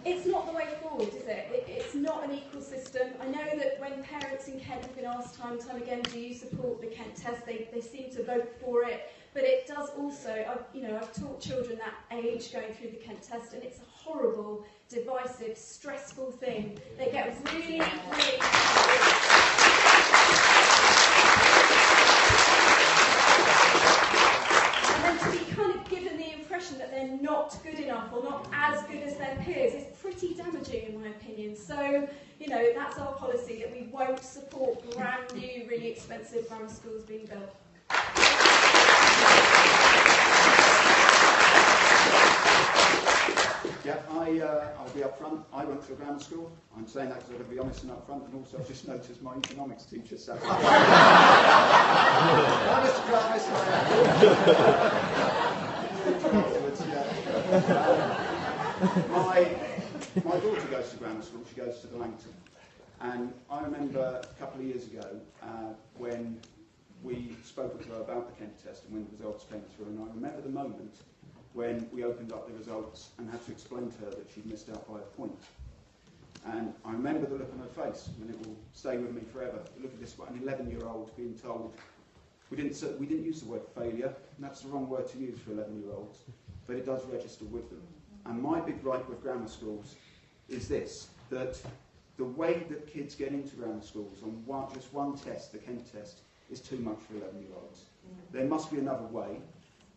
it's not the way forward, is it? It's not an equal system. I know that when parents in Kent have been asked time and time again, do you support the Kent test, they seem to vote for it. But it does also, I've taught children that age going through the Kent test, and it's a horrible, divisive, stressful thing. They get really, really... And then to be kind of given the impression that they're not good enough or not as good as their peers is pretty damaging in my opinion. So, that's our policy, that we won't support brand new, really expensive grammar schools being built. Yeah, I'll be up front. I went to a grammar school. I'm saying that because I've got to be honest and up front, and also I've just noticed my economics teacher sat there. Honest to Christ, afterwards, yeah. My daughter goes to grammar school. She goes to the Langton. And I remember a couple of years ago when we spoke to her about the Kent test and when the results came through, and I remember the moment when we opened up the results and had to explain to her that she'd missed out by a point. And I remember the look on her face, and it will stay with me forever. Look at this, an 11-year-old being told, we didn't use the word failure, and that's the wrong word to use for 11-year-olds, but it does register with them. And my big gripe with grammar schools is this, that the way that kids get into grammar schools on just one test, the Kent test, is too much for 11-year-olds. There must be another way.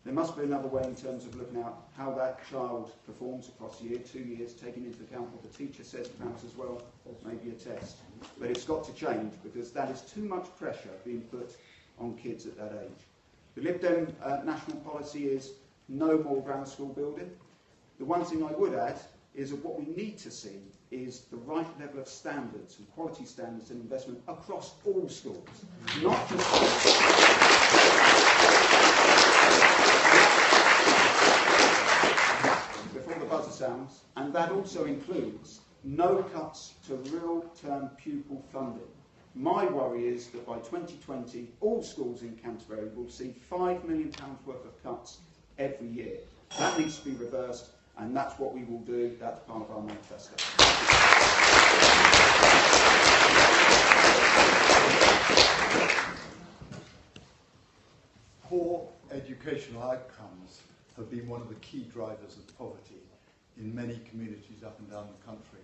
There must be another way in terms of looking at how that child performs across a year, 2 years, taking into account what the teacher says perhaps as well, or maybe a test. But it's got to change because that is too much pressure being put on kids at that age. The Lib Dem national policy is no more grammar school building. The one thing I would add is that what we need to see is the right level of standards and quality standards and investment across all schools, not just before the buzzer sounds, and that also includes no cuts to real-term pupil funding. My worry is that by 2020, all schools in Canterbury will see £5 million worth of cuts every year. That needs to be reversed, and that's what we will do. That's part of our manifesto. Poor educational outcomes have been one of the key drivers of poverty in many communities up and down the country.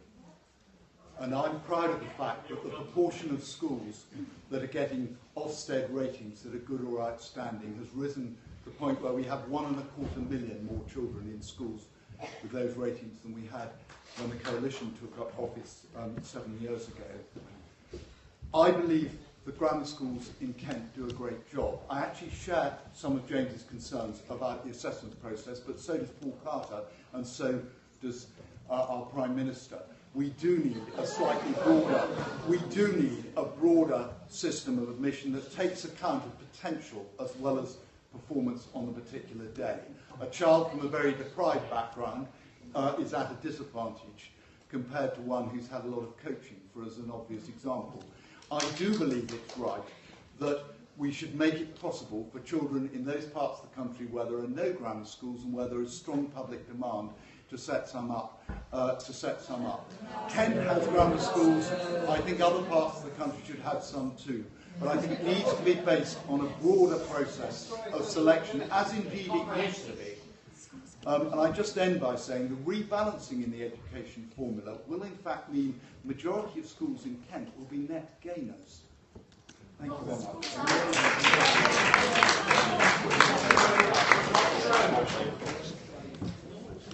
And I'm proud of the fact that the proportion of schools that are getting Ofsted ratings that are good or outstanding has risen to the point where we have 1.25 million more children in schools with those ratings than we had when the coalition took up office 7 years ago. I believe the grammar schools in Kent do a great job. I actually share some of James's concerns about the assessment process, but so does Paul Carter, and so does our Prime Minister. We do need a broader system of admission that takes account of potential as well as performance on the particular day. A child from a very deprived background is at a disadvantage compared to one who's had a lot of coaching, for as an obvious example. I do believe it's right that we should make it possible for children in those parts of the country where there are no grammar schools and where there is strong public demand to set some up. Kent has grammar schools. I think other parts of the country should have some too. But I think it needs to be based on a broader process of selection, as indeed it used to be. And I just end by saying the rebalancing in the education formula will in fact mean the majority of schools in Kent will be net gainers. Thank you very much.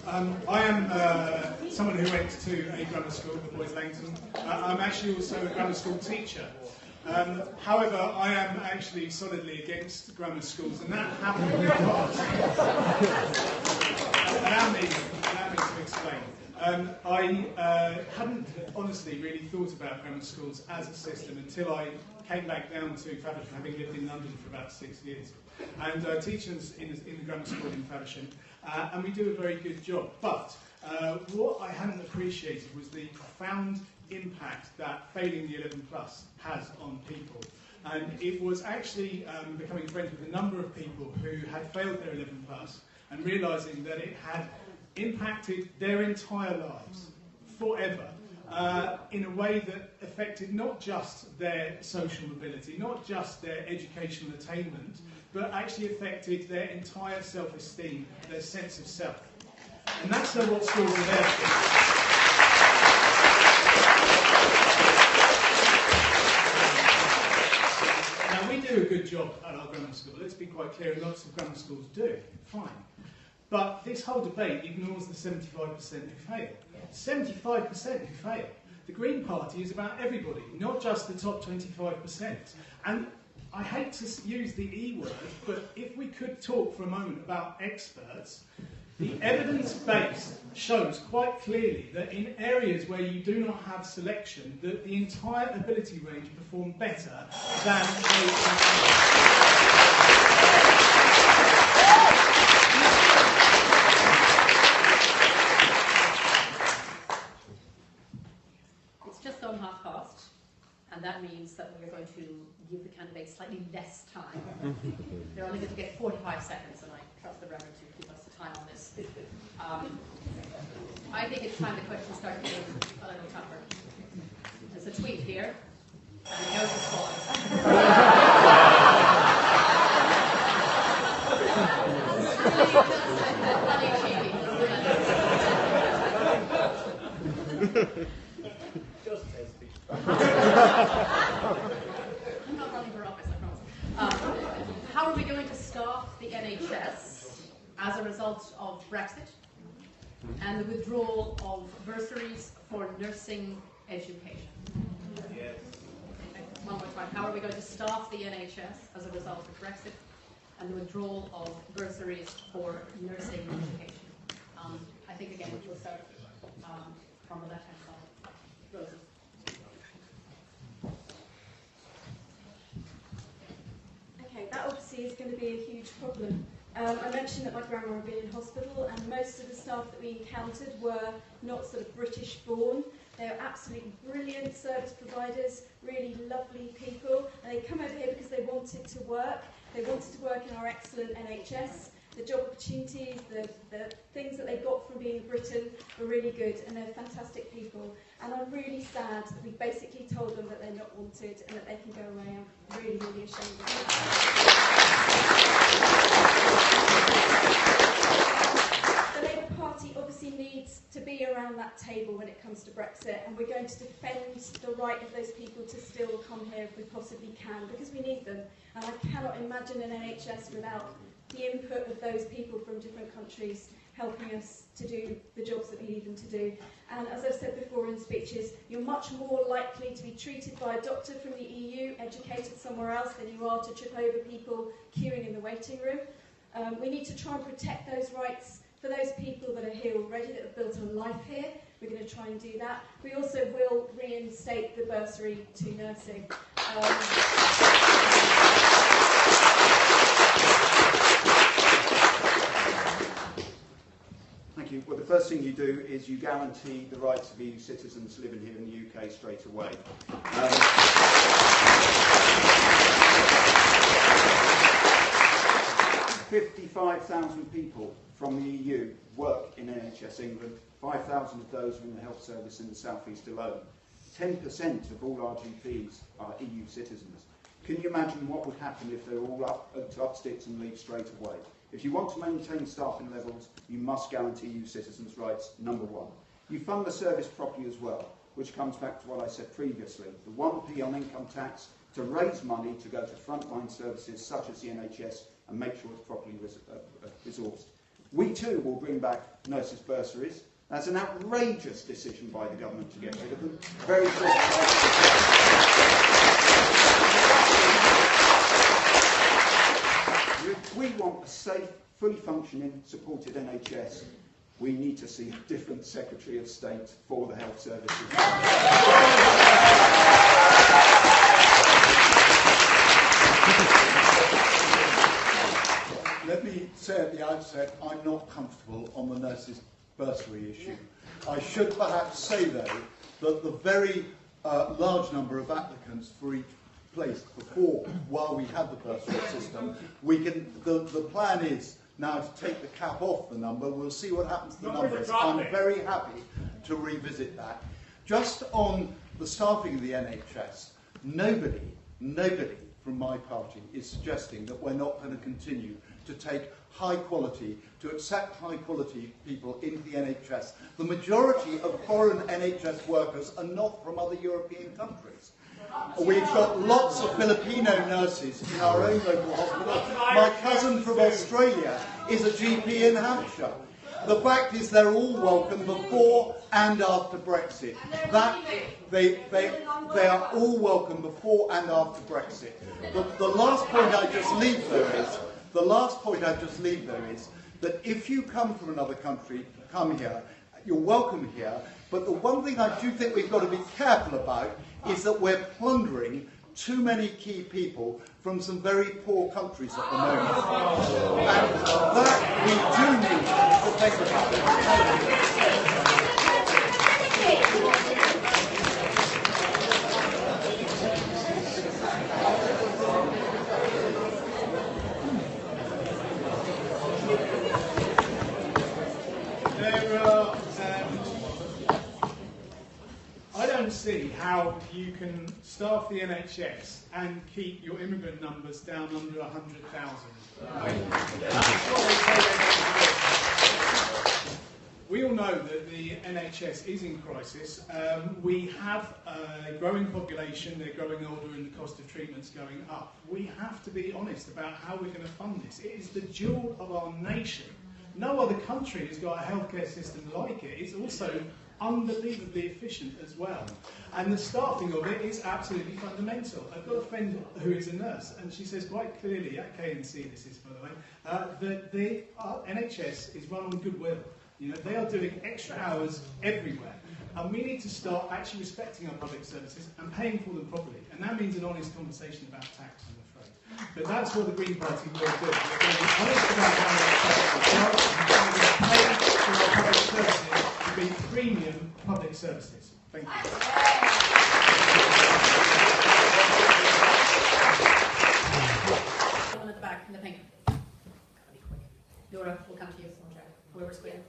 I am someone who went to a grammar school, the Boys Langton. I'm actually also a grammar school teacher. However, I am actually solidly against grammar schools, and that happened because... allow me to explain. I hadn't honestly really thought about grammar schools as a system until I came back down to Faversham, having lived in London for about 6 years. And I teach in the grammar school in Faversham, and we do a very good job. But what I hadn't appreciated was the profound impact that failing the 11 plus has on people. And it was actually becoming friends with a number of people who had failed their 11 plus and realising that it had impacted their entire lives forever in a way that affected not just their social mobility, not just their educational attainment, but actually affected their entire self-esteem, their sense of self. And that's what schools are there for. Now, we do a good job at our grammar school. Let's be quite clear, lots of grammar schools do. Fine. But this whole debate ignores the 75% who fail. 75% who fail. The Green Party is about everybody, not just the top 25%. And I hate to use the E word, but if we could talk for a moment about experts, the evidence base shows quite clearly that in areas where you do not have selection, that the entire ability range perform better than It's just on past, and that means that we're going to give the candidates slightly less time. They're only going to get 45 seconds, and I trust the Reverend to keep us the time on this. I think it's time the questions start getting a little tougher. There's a tweet here, and it goes as follows. Just tasty. I'm not running for office, I promise. How are we going to staff the NHS as a result of Brexit and the withdrawal of bursaries for nursing education? Yes. Okay, one more time. How are we going to staff the NHS as a result of Brexit and the withdrawal of bursaries for nursing education? I think again we'll start from the left-hand side. Rosie. Okay, that obviously is going to be a huge problem. I mentioned that my grandma had been in hospital, and most of the staff that we encountered were not sort of British born. They were absolutely brilliant service providers, really lovely people, and they come over here because they wanted to work. They wanted to work in our excellent NHS. The job opportunities, the things that they got from being in Britain were really good, and they're fantastic people. And I'm really sad that we basically told them that they're not wanted and that they can go away. I'm really, really ashamed of that. The Labour Party obviously needs to be around that table when it comes to Brexit, and we're going to defend the right of those people to still come here if we possibly can, because we need them. And I cannot imagine an NHS without the input of those people from different countries helping us to do the jobs that we need them to do. And as I've said before in speeches, you're much more likely to be treated by a doctor from the EU, educated somewhere else, than you are to trip over people queuing in the waiting room. We need to try and protect those rights for those people that are here already, that have built a life here. We're going to try and do that. We also will reinstate the bursary to nursing. Thank you. Well, the first thing you do is you guarantee the rights of EU citizens living here in the UK straight away. 55,000 people from the EU work in NHS England. 5,000 of those are in the health service in the South East alone. 10% of all our GPs are EU citizens. Can you imagine what would happen if they were all up sticks and leave straight away? If you want to maintain staffing levels, you must guarantee EU citizens' rights, number one. You fund the service properly as well, which comes back to what I said previously. The 1p on income tax to raise money to go to frontline services such as the NHS and make sure it's properly resourced. We too will bring back nurses' bursaries. That's an outrageous decision by the government to get rid of them. Very short. If we want a safe, fully functioning, supported NHS, we need to see a different Secretary of State for the health services. Let me say at the outset, I'm not comfortable on the nurses' bursary issue. I should perhaps say, though, that the very large number of applicants for each place before, while we had the bursary system, the plan is now to take the cap off the number. We'll see what happens to the numbers. I'm very happy to revisit that. Just on the staffing of the NHS, nobody from my party is suggesting that we're not going to continue to take to accept high quality people into the NHS. The majority of foreign NHS workers are not from other European countries. We've got lots of Filipino nurses in our own local hospital. My cousin from Australia is a GP in Hampshire. The fact is they're all welcome before and after Brexit. They are all welcome before and after Brexit. The last point I just leave there is that if you come from another country, come here, you're welcome here. But the one thing I do think we've got to be careful about is that we're plundering too many key people from some very poor countries at the moment. And that we do need to think about. I don't see how you can staff the NHS and keep your immigrant numbers down under 100,000. We all know that the NHS is in crisis. We have a growing population, they're growing older, and the cost of treatment's going up. We have to be honest about how we're going to fund this. It is the jewel of our nation. No other country has got a healthcare system like it. It's also unbelievably efficient as well. And the staffing of it is absolutely fundamental. I've got a friend who is a nurse, and she says quite clearly, at KNC this is, by the way, that the NHS is run on goodwill. You know, they are doing extra hours everywhere. And we need to start actually respecting our public services and paying for them properly. And that means an honest conversation about tax, I'm afraid. But that's what the Green Party will do. We're going to be honest about how we pay for our public services to be premium public services. Thank you. Someone at the back, in the pink. Laura, we'll come to you. Whoever's clear.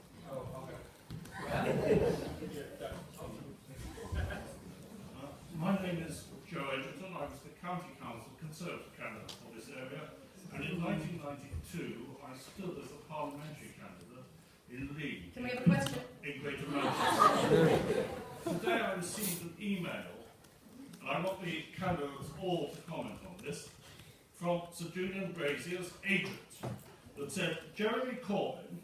My name is Joe Edgerton. I was the County Council Conservative candidate for this area, and in 1992 I stood as a parliamentary candidate in Leeds. Can we have a question? In Greater Manchester. Today I received an email, and I want the candidates all to comment on this, from Sir Julian Brazier's agent, that said Jeremy Corbyn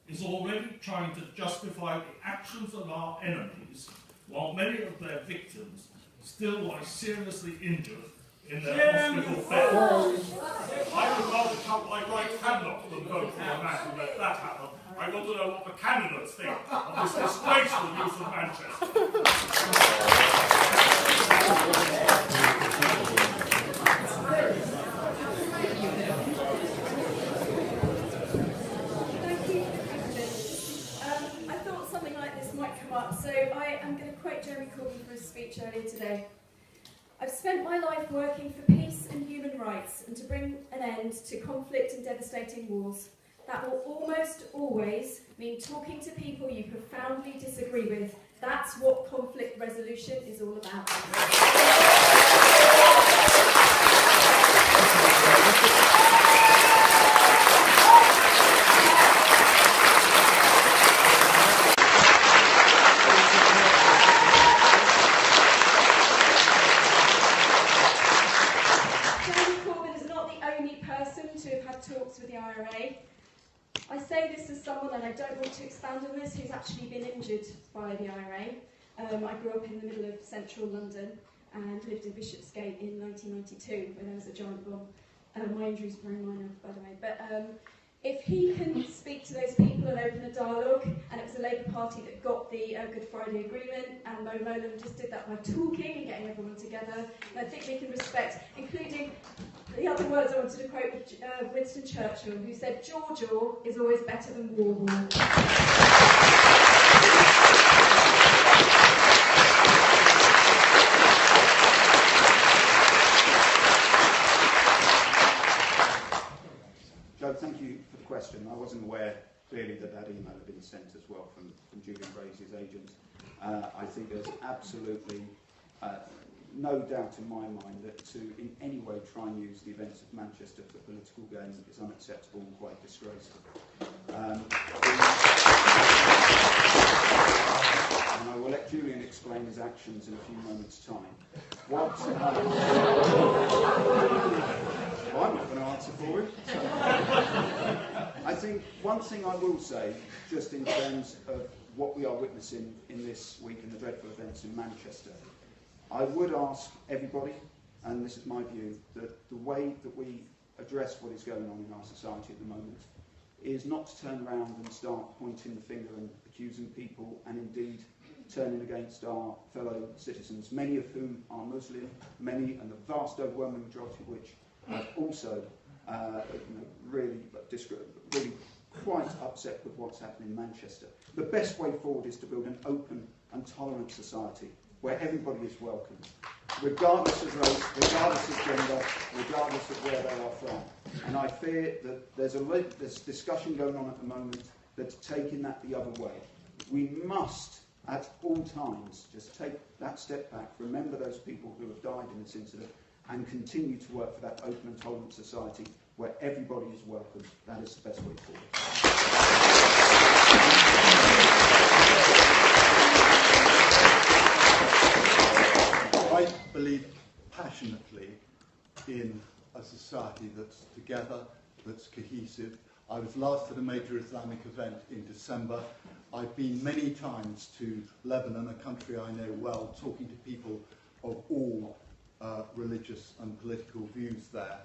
is already trying to justify the actions of our enemies, while many of their victims still lie seriously injured in their hospital beds. I would rather cut my right hand off than vote for a man who let that happen. I want to know what the candidates think of this disgraceful use of Manchester. So I am going to quote Jeremy Corbyn for his speech earlier today. I've spent my life working for peace and human rights and to bring an end to conflict and devastating wars. That will almost always mean talking to people you profoundly disagree with. That's what conflict resolution is all about. Talks with the IRA. I say this as someone, and I don't want to expand on this, who's actually been injured by the IRA. I grew up in the middle of central London and lived in Bishopsgate in 1992 when there was a giant bomb. My injuries are very minor, by the way. But if he can speak to those people and open a dialogue, and it was the Labour Party that got the Good Friday Agreement, and Mo Molan just did that by talking and getting everyone together, and I think we can respect, including the other words I wanted to quote Winston Churchill, who said, "Jaw is always better than war." Joe, thank you for the question. I wasn't aware, clearly, that email had been sent as well from Julian Brazier's agent. I think there's absolutely no doubt in my mind that to in any way try and use the events of Manchester for political gain is unacceptable and quite disgraceful. And I will let Julian explain his actions in a few moments' time. I'm not going to answer for him. I think one thing I will say, just in terms of what we are witnessing in this week in the dreadful events in Manchester, I would ask everybody, and this is my view, that the way that we address what is going on in our society at the moment is not to turn around and start pointing the finger and accusing people, and indeed turning against our fellow citizens, many of whom are Muslim, many, and the vast overwhelming majority of which are also really quite upset with what's happening in Manchester. The best way forward is to build an open and tolerant society where everybody is welcome, regardless of race, regardless of gender, regardless of where they are from. And I fear that there's discussion going on at the moment that's taking that the other way. We must, at all times, just take that step back, remember those people who have died in this incident, and continue to work for that open and tolerant society where everybody is welcome. That is the best way forward. I believe passionately in a society that's together, that's cohesive. I was last at a major Islamic event in December. I've been many times to Lebanon, a country I know well, talking to people of all religious and political views there,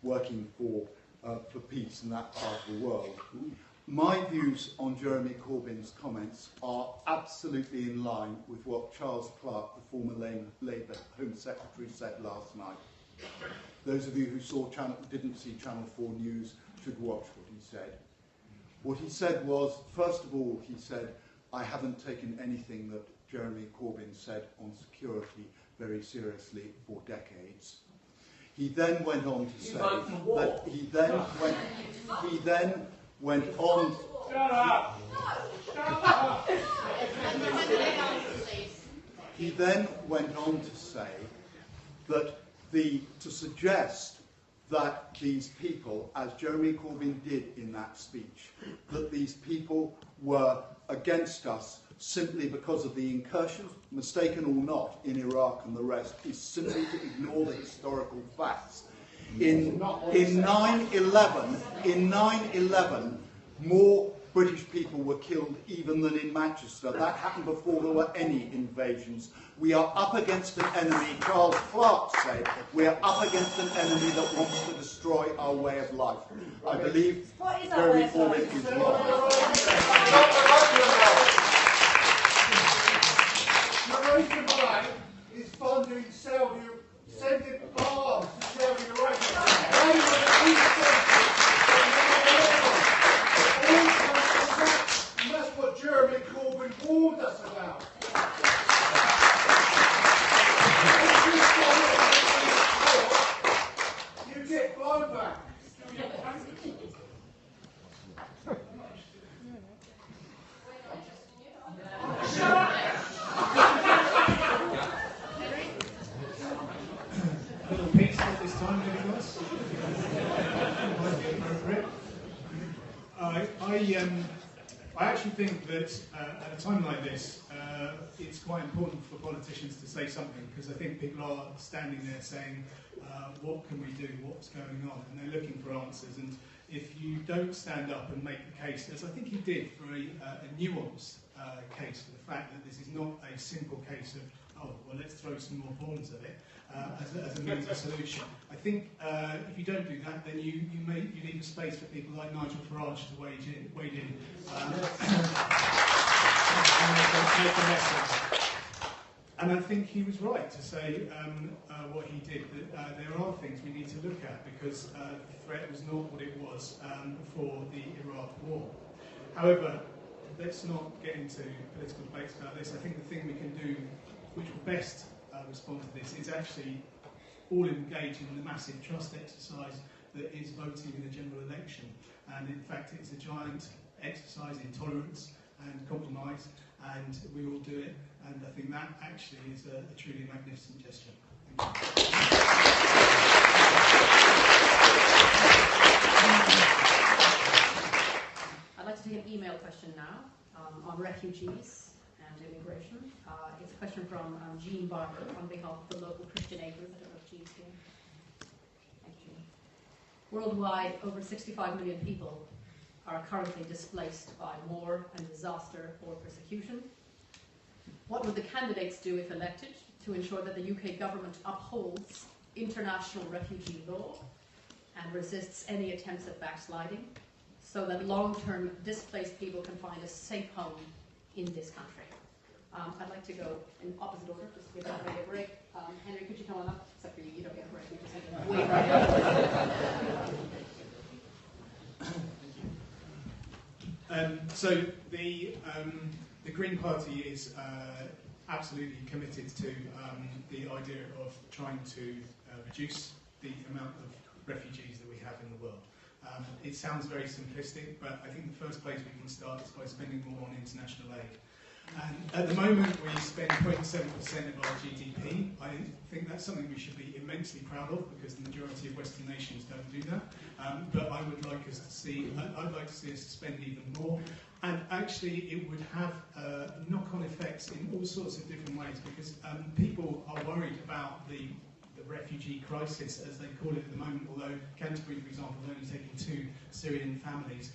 working for peace in that part of the world. My views on Jeremy Corbyn's comments are absolutely in line with what Charles Clarke, the former Labour Home Secretary, said last night. Those of you who didn't see Channel 4 News should watch what he said. What he said was, first of all, he said, I haven't taken anything that Jeremy Corbyn said on security very seriously for decades. He then went on to say that he then went on. Shut up! Shut up! He then went on to say that to suggest that these people, as Jeremy Corbyn did in that speech, that these people were against us simply because of the incursions, mistaken or not, in Iraq and the rest, is simply to ignore the historical facts. In 9/11, more British people were killed even than in Manchester. That happened before there were any invasions. We are up against an enemy, Charles Clarke said, we are up against an enemy that wants to destroy our way of life. I believe Jeremy Corbyn is wrong. Eurasian Bank is funding Saudi, sending arms to Saudi Arabia. They were the and that's what Jeremy Corbyn warned us about. You get blown back. Little piece at this time, maybe, guys? Might be appropriate. I actually think that at a time like this, it's quite important for politicians to say something, because I think people are standing there saying, what can we do, what's going on, and they're looking for answers. And if you don't stand up and make the case, as I think he did, for a nuanced case for the fact that this is not a simple case of, oh, well, let's throw some more bombs at it as a means of solution. I think if you don't do that, then you leave a space for people like Nigel Farage to wade in and make a mess of it. And I think he was right to say what he did, that there are things we need to look at, because the threat was not what it was before the Iraq War. However, let's not get into political debates about this. I think the thing we can do, which will best respond to this, is actually all engage in the massive trust exercise that is voting in the general election. And in fact, it's a giant exercise in tolerance and compromise, and we all do it. And I think that actually is a truly magnificent gesture. Thank you. I'd like to take an email question now on refugees and immigration. It's a question from Jean Barber on behalf of the local Christian Aid group. I don't know if Jean's here. Thank you, Jean. Worldwide, over 65 million people are currently displaced by war and disaster or persecution. What would the candidates do if elected to ensure that the UK government upholds international refugee law and resists any attempts at backsliding, so that long-term displaced people can find a safe home in this country? I'd like to go in opposite order, just to give everybody a break. Henry, could you come on up? Except for you, you don't get a break. You just need to wait right now. So the Green Party is absolutely committed to the idea of trying to reduce the amount of refugees that we have in the world. It sounds very simplistic, but I think the first place we can start is by spending more on international aid. And at the moment, we spend 0.7% of our GDP. I think that's something we should be immensely proud of, because the majority of Western nations don't do that. But I would like us to see, I'd like to see us spend even more. And actually, it would have knock-on effects in all sorts of different ways, because people are worried about the refugee crisis, as they call it at the moment, although Canterbury, for example, has only taken 2 Syrian families,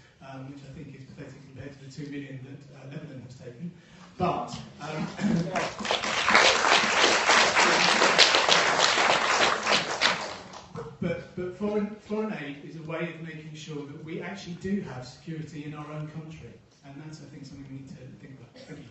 which I think is pathetic compared to the 2 million that Lebanon has taken. But but foreign aid is a way of making sure that we actually do have security in our own country, and that's, I think, something we need to think about. Thank you.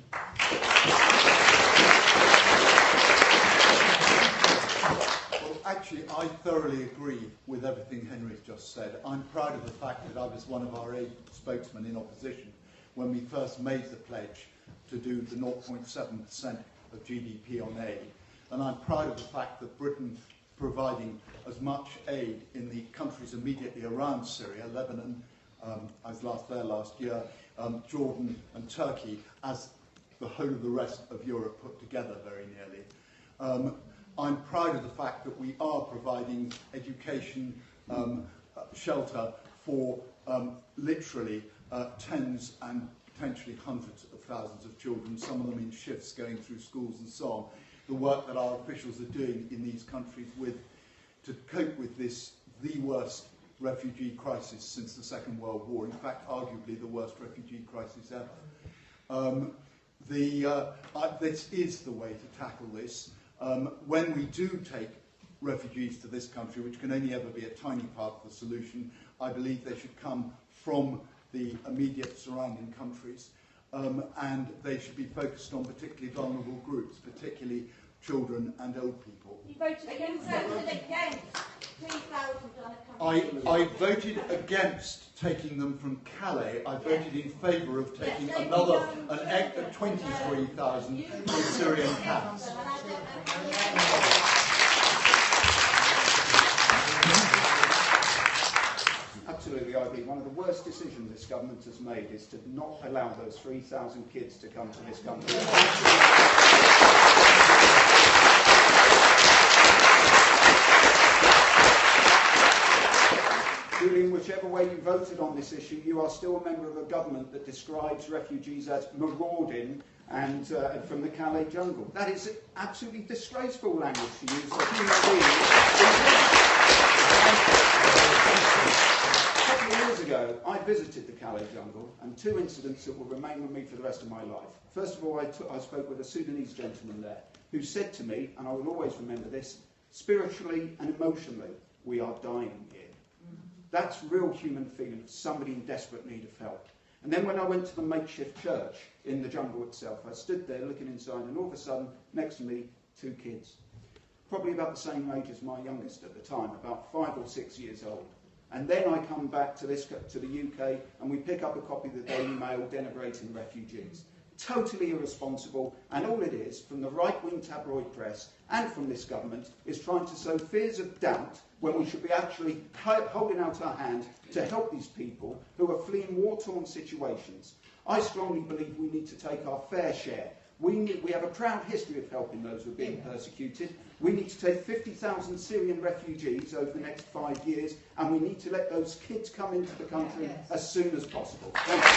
Well, actually, I thoroughly agree with everything Henry's just said. I'm proud of the fact that I was one of our aid spokesmen in opposition when we first made the pledge to do the 0.7% of GDP on aid. And I'm proud of the fact that Britain providing as much aid in the countries immediately around Syria, Lebanon, I was there last year, Jordan and Turkey, as the whole of the rest of Europe put together very nearly. I'm proud of the fact that we are providing education, shelter for literally tens and potentially hundreds of thousands of children, some of them in shifts going through schools and so on. The work that our officials are doing in these countries to cope with this, the worst refugee crisis since the Second World War, in fact, arguably the worst refugee crisis ever. This is the way to tackle this. When we do take refugees to this country, which can only ever be a tiny part of the solution, I believe they should come from the immediate surrounding countries, and they should be focused on particularly vulnerable groups, particularly children and old people. You voted against it? Please vote. I voted against taking them from Calais. I voted in favour of taking another 23,000 from Syrian camps. Absolutely, I agree. One of the worst decisions this government has made is to not allow those 3,000 kids to come to this country. Julian, whichever way you voted on this issue, you are still a member of a government that describes refugees as marauding and from the Calais jungle. That is absolutely disgraceful language to use for human beings. A couple of years ago, I visited the Calais jungle, and 2 incidents that will remain with me for the rest of my life. First of all, I spoke with a Sudanese gentleman there who said to me, and I will always remember this, spiritually and emotionally, we are dying here. That's real human feeling of somebody in desperate need of help. And then when I went to the makeshift church in the jungle itself, I stood there looking inside, and all of a sudden, next to me, 2 kids. Probably about the same age as my youngest at the time, about 5 or 6 years old. And then I come back to the UK, and we pick up a copy of the Daily Mail denigrating refugees. Totally irresponsible, and all it is, from the right-wing tabloid press and from this government, is trying to sow fears of doubt when we should be actually holding out our hand to help these people who are fleeing war-torn situations. I strongly believe we need to take our fair share. We have a proud history of helping those who are being persecuted. We need to take 50,000 Syrian refugees over the next 5 years, and we need to let those kids come into the country as soon as possible. Thank you.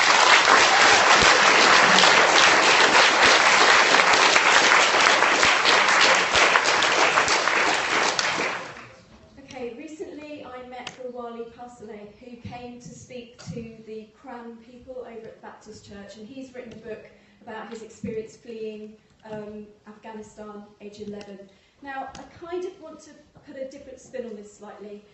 Who came to speak to the Cran people over at Baptist Church, and he's written a book about his experience fleeing Afghanistan, age 11. Now, I kind of want to put a different spin on this slightly.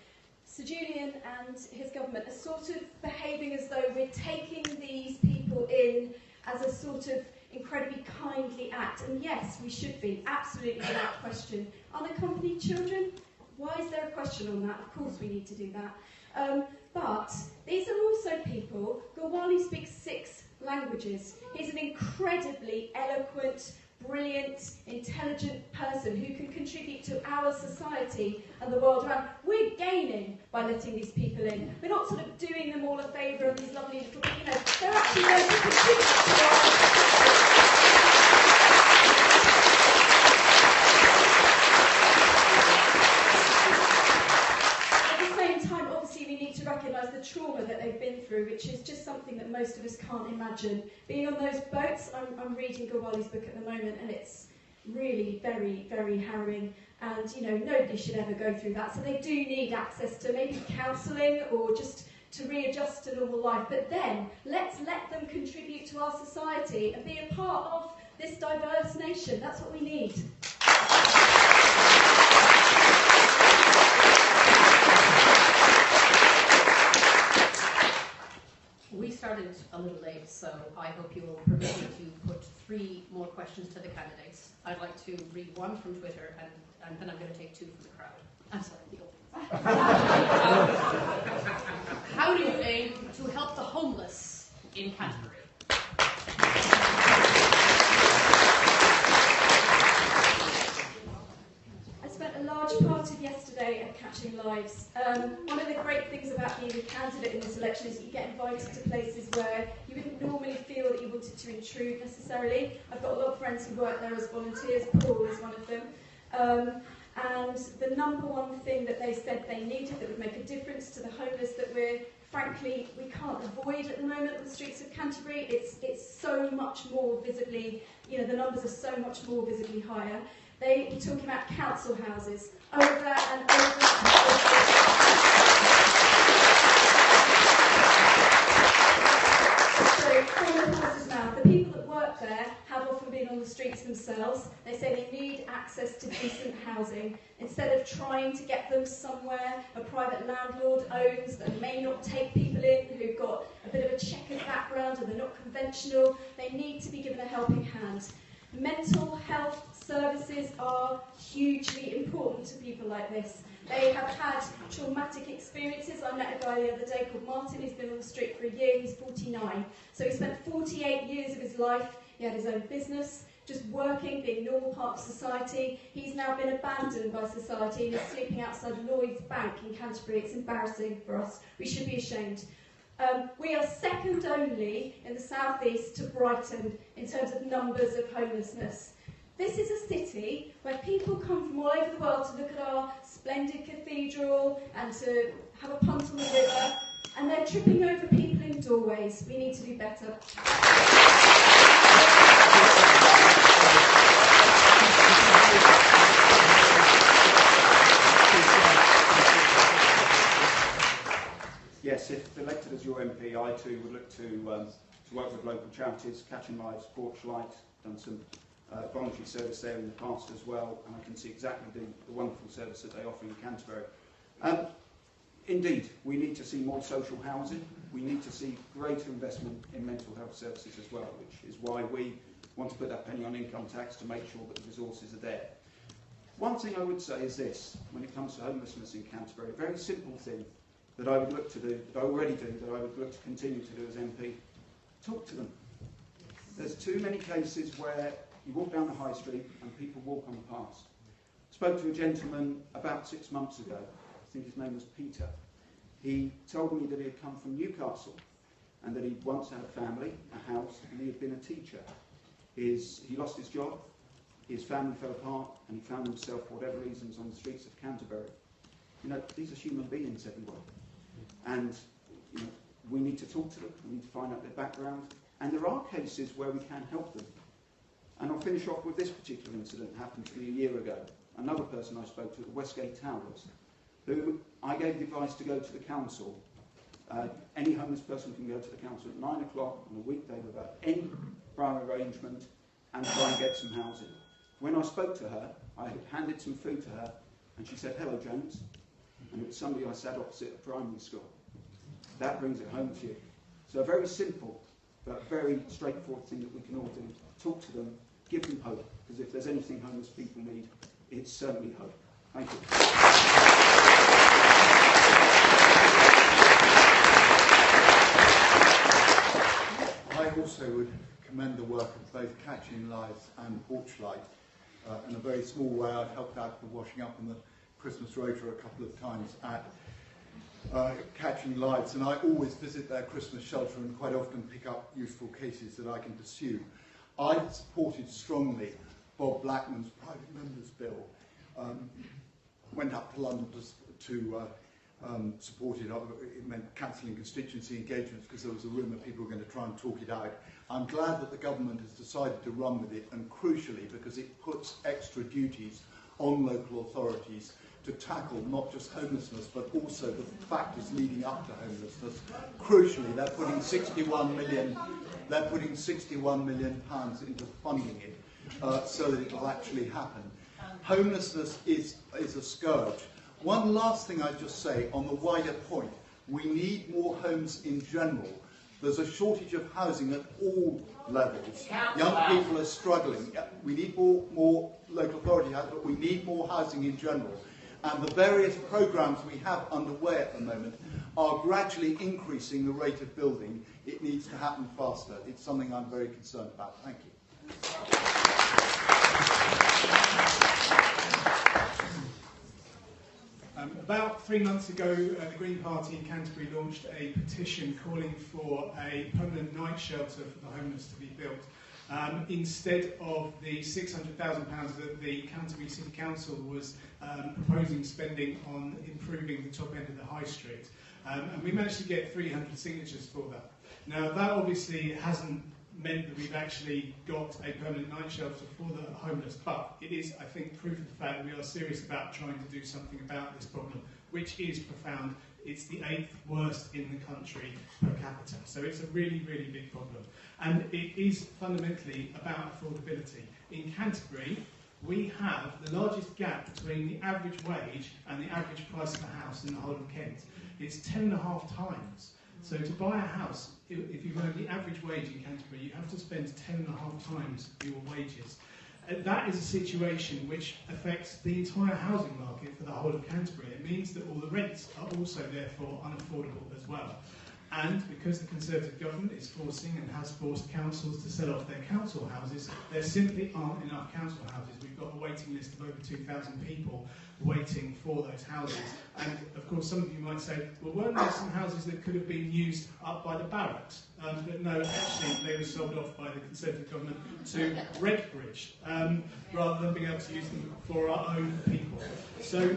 Sir Julian and his government are sort of behaving as though we're taking these people in as a sort of incredibly kindly act, and yes, we should be, absolutely without question. Unaccompanied children? Why is there a question on that? Of course we need to do that. But these are also people. Gawali speaks 6 languages. He's an incredibly eloquent, brilliant, intelligent person who can contribute to our society and the world around. We're gaining by letting these people in. We're not sort of doing them all a favour and these lovely little, they're actually going to contribute to our recognise the trauma that they've been through, which is just something that most of us can't imagine. Being on those boats, I'm reading Gawali's book at the moment, and it's really very, very harrowing. And, nobody should ever go through that. So they do need access to maybe counselling or just to readjust to normal life. But then, let's let them contribute to our society and be a part of this diverse nation. That's what we need. We started a little late, so I hope you will permit me to put 3 more questions to the candidates. I'd like to read 1 from Twitter, and then I'm going to take 2 from the crowd. I'm sorry, the audience. How do you aim to help the homeless in Canterbury? A large part of yesterday at Catching Lives. One of the great things about being a candidate in this election is you get invited to places where you wouldn't normally feel that you wanted to intrude necessarily. I've got a lot of friends who work there as volunteers. Paul is one of them. And the number one thing that they said they needed that would make a difference to the homeless that frankly, we can't avoid at the moment on the streets of Canterbury. It's so much more visibly, the numbers are so much more visibly higher. They were talking about council houses over and over and over. So, from the horse's mouth, the people that work there have often been on the streets themselves. They say they need access to decent housing. Instead of trying to get them somewhere a private landlord owns that may not take people in who've got a bit of a checkered background and they're not conventional, they need to be given a helping hand. Mental health services are hugely important to people like this. They have had traumatic experiences. I met a guy the other day called Martin. He's been on the street for a year. He's 49. So he spent 48 years of his life. He had his own business, just working, being a normal part of society. He's now been abandoned by society and is sleeping outside Lloyd's Bank in Canterbury. It's embarrassing for us. We should be ashamed. We are second only in the southeast to Brighton in terms of numbers of homelessness. This is a city where people come from all over the world to look at our splendid cathedral and to have a punt on the river, and they're tripping over people in doorways. We need to do better. Yes, if elected as your MP, I too would look to work with local charities, Catching Lives, Porchlight, done some voluntary service there in the past as well, and I can see exactly the wonderful service that they offer in Canterbury. Indeed, we need to see more social housing. We need to see greater investment in mental health services as well, which is why we want to put that penny on income tax to make sure that the resources are there. One thing I would say is this, when it comes to homelessness in Canterbury, a very simple thing that I would look to do, that I already do, that I would look to continue to do as MP, talk to them. There's too many cases where you walk down the high street and people walk on past. Spoke to a gentleman about 6 months ago, I think his name was Peter. He told me that he had come from Newcastle and that he'd once had a family, a house, and he had been a teacher. He lost his job, his family fell apart, and he found himself, for whatever reasons, on the streets of Canterbury. You know, these are human beings, everyone. And you know, we need to talk to them, we need to find out their background, and there are cases where we can help them. And I'll finish off with this particular incident that happened to me a year ago. Another person I spoke to at the Westgate Towers, who I gave the advice to go to the council. Any homeless person can go to the council at 9 o'clock on a weekday without any prior arrangement and try and get some housing. When I spoke to her, I handed some food to her, and she said, "Hello, James." And it was somebody I sat opposite at primary school. That brings it home to you. So a very simple, but very straightforward thing that we can all do. Talk to them, give them hope, because if there's anything homeless people need, it's certainly hope. Thank you. I also would commend the work of both Catching Lives and Porchlight. In a very small way, I've helped out with washing up in the Christmas Rota a couple of times at Catching Lives, and I always visit their Christmas shelter and quite often pick up useful cases that I can pursue. I've supported strongly Bob Blackman's private members bill. Went up to London to support it. It meant cancelling constituency engagements because there was a rumour people were going to try and talk it out. I'm glad that the government has decided to run with it, and crucially because it puts extra duties on local authorities to tackle not just homelessness but also the factors leading up to homelessness. Crucially, they're putting 61 million pounds into funding it so that it will actually happen. Homelessness is a scourge. One last thing I'd just say on the wider point. We need more homes in general. There's a shortage of housing at all levels. Young people are struggling. We need more local authority housing, but we need more housing in general. And the various programmes we have underway at the moment are gradually increasing the rate of building. It needs to happen faster. It's something I'm very concerned about. Thank you. About 3 months ago, the Green Party in Canterbury launched a petition calling for a permanent night shelter for the homeless to be built. Instead of the £600,000 that the Canterbury City Council was proposing spending on improving the top end of the high street. And we managed to get 300 signatures for that. Now, that obviously hasn't meant that we've actually got a permanent night shelter for the homeless, but it is, I think, proof of the fact that we are serious about trying to do something about this problem, which is profound. It's the 8th worst in the country per capita, so it's a really, really big problem. And it is fundamentally about affordability. In Canterbury, we have the largest gap between the average wage and the average price of a house in the whole of Kent. It's 10.5 times. So to buy a house, if you earn the average wage in Canterbury, you have to spend 10.5 times your wages. That is a situation which affects the entire housing market for the whole of Canterbury. It means that all the rents are also therefore unaffordable as well. And because the Conservative government is forcing and has forced councils to sell off their council houses, there simply aren't enough council houses. We've got a waiting list of over 2,000 people waiting for those houses. And of course, some of you might say, well, weren't there some houses that could have been used up by the barracks? But no, actually, they were sold off by the Conservative government to Redbridge, rather than being able to use them for our own people. So the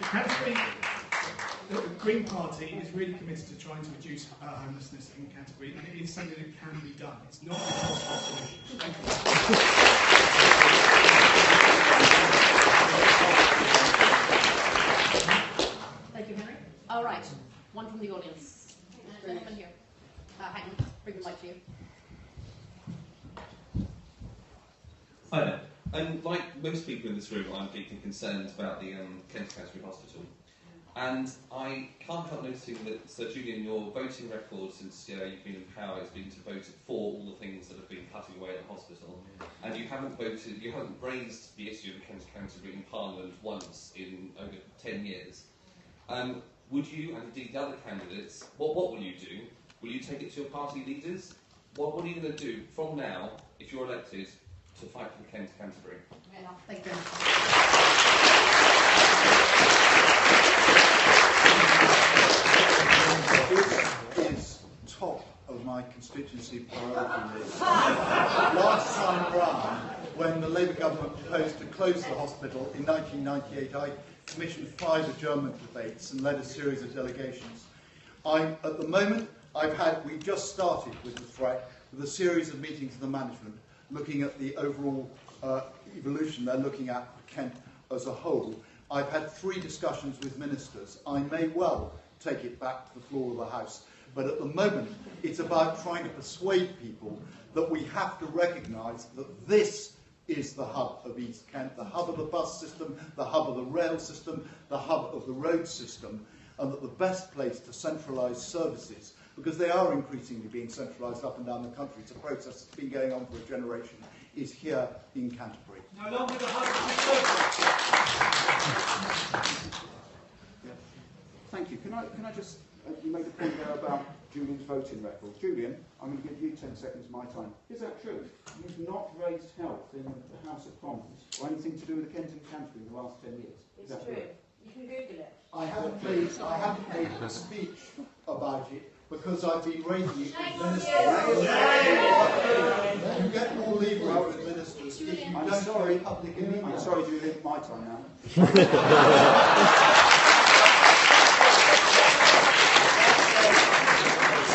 Canterbury Green Party is really committed to trying to reduce homelessness in Canterbury, and it is something that can be done. It's not a possible solution. Thank you. Thank you, Henry. All right, one from the audience. Gentleman here. And like most people in this room, I'm deeply concerned about the Canterbury Hospital. And I can't help noticing that, Sir Julian, your voting record since you've been in power has been to vote for all the things that have been cutting away at the hospital. And you haven't raised the issue of Canterbury in Parliament once in over 10 years. Would you, and indeed the other candidates, what will you do? Will you take it to your party leaders? What are you going to do from now, if you're elected, to fight for the Canterbury? Thank you. This is top of my constituency priority list. Last time round, when the Labour government proposed to close the hospital in 1998, I commissioned 5 adjournment debates and led a series of delegations. At the moment, we've just started with the threat, with a series of meetings with the management, looking at the overall evolution they're looking at Kent as a whole. I've had 3 discussions with ministers. I may well take it back to the floor of the House, but at the moment it's about trying to persuade people that we have to recognise that this is the hub of East Kent, the hub of the bus system, the hub of the rail system, the hub of the road system, and that the best place to centralise services, because they are increasingly being centralised up and down the country, it's a process that's been going on for a generation, is here in Canterbury. No longer the hub of the service. Thank you. Can I just, you made a point there about Julian's voting record. Julian, I'm going to give you 10 seconds of my time. Is that true? You've not raised health in the House of Commons or anything to do with the Kent and Canterbury in the last 10 years? Is that true? You can Google it. I haven't made a speech about it because I've been raising it with ministers. You get more leverage with ministers if you don't sorry, public opinion. I'm sorry, Julian, my time now.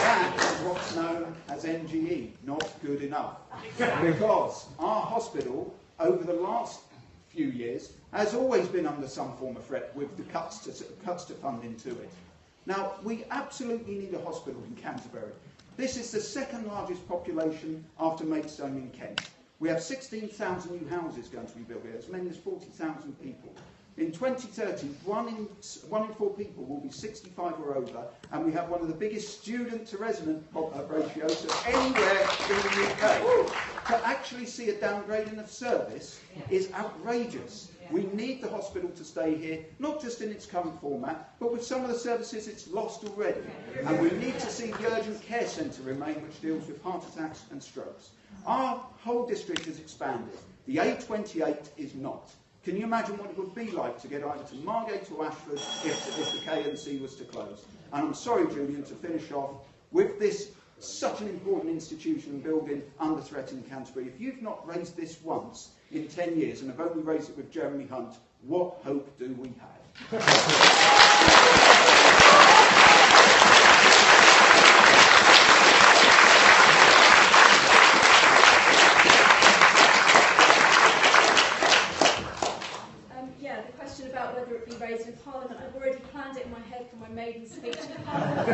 That is what's known as NGE, not good enough. Because our hospital, over the last few years, has always been under some form of threat with the cuts to funding to it. Now, we absolutely need a hospital in Canterbury. This is the second largest population after Maidstone in Kent. We have 16,000 new houses going to be built here, as many as 40,000 people. In 2030, one in 4 people will be 65 or over, and we have one of the biggest student-to-resident ratios of anywhere in the UK. To actually see a downgrading of service is outrageous. We need the hospital to stay here, not just in its current format, but with some of the services it's lost already. And we need to see the urgent care centre remain, which deals with heart attacks and strokes. Our whole district has expanded. The A28 is not. Can you imagine what it would be like to get either to Margate or Ashford if the K&C was to close? And I'm sorry, Julian, to finish off with this such an important institution and building under threat in Canterbury. If you've not raised this once in 10 years and have only raised it with Jeremy Hunt, what hope do we have? Yeah, the question about whether it be raised in Parliament, I've already planned it in my head for my maiden speech in Parliament.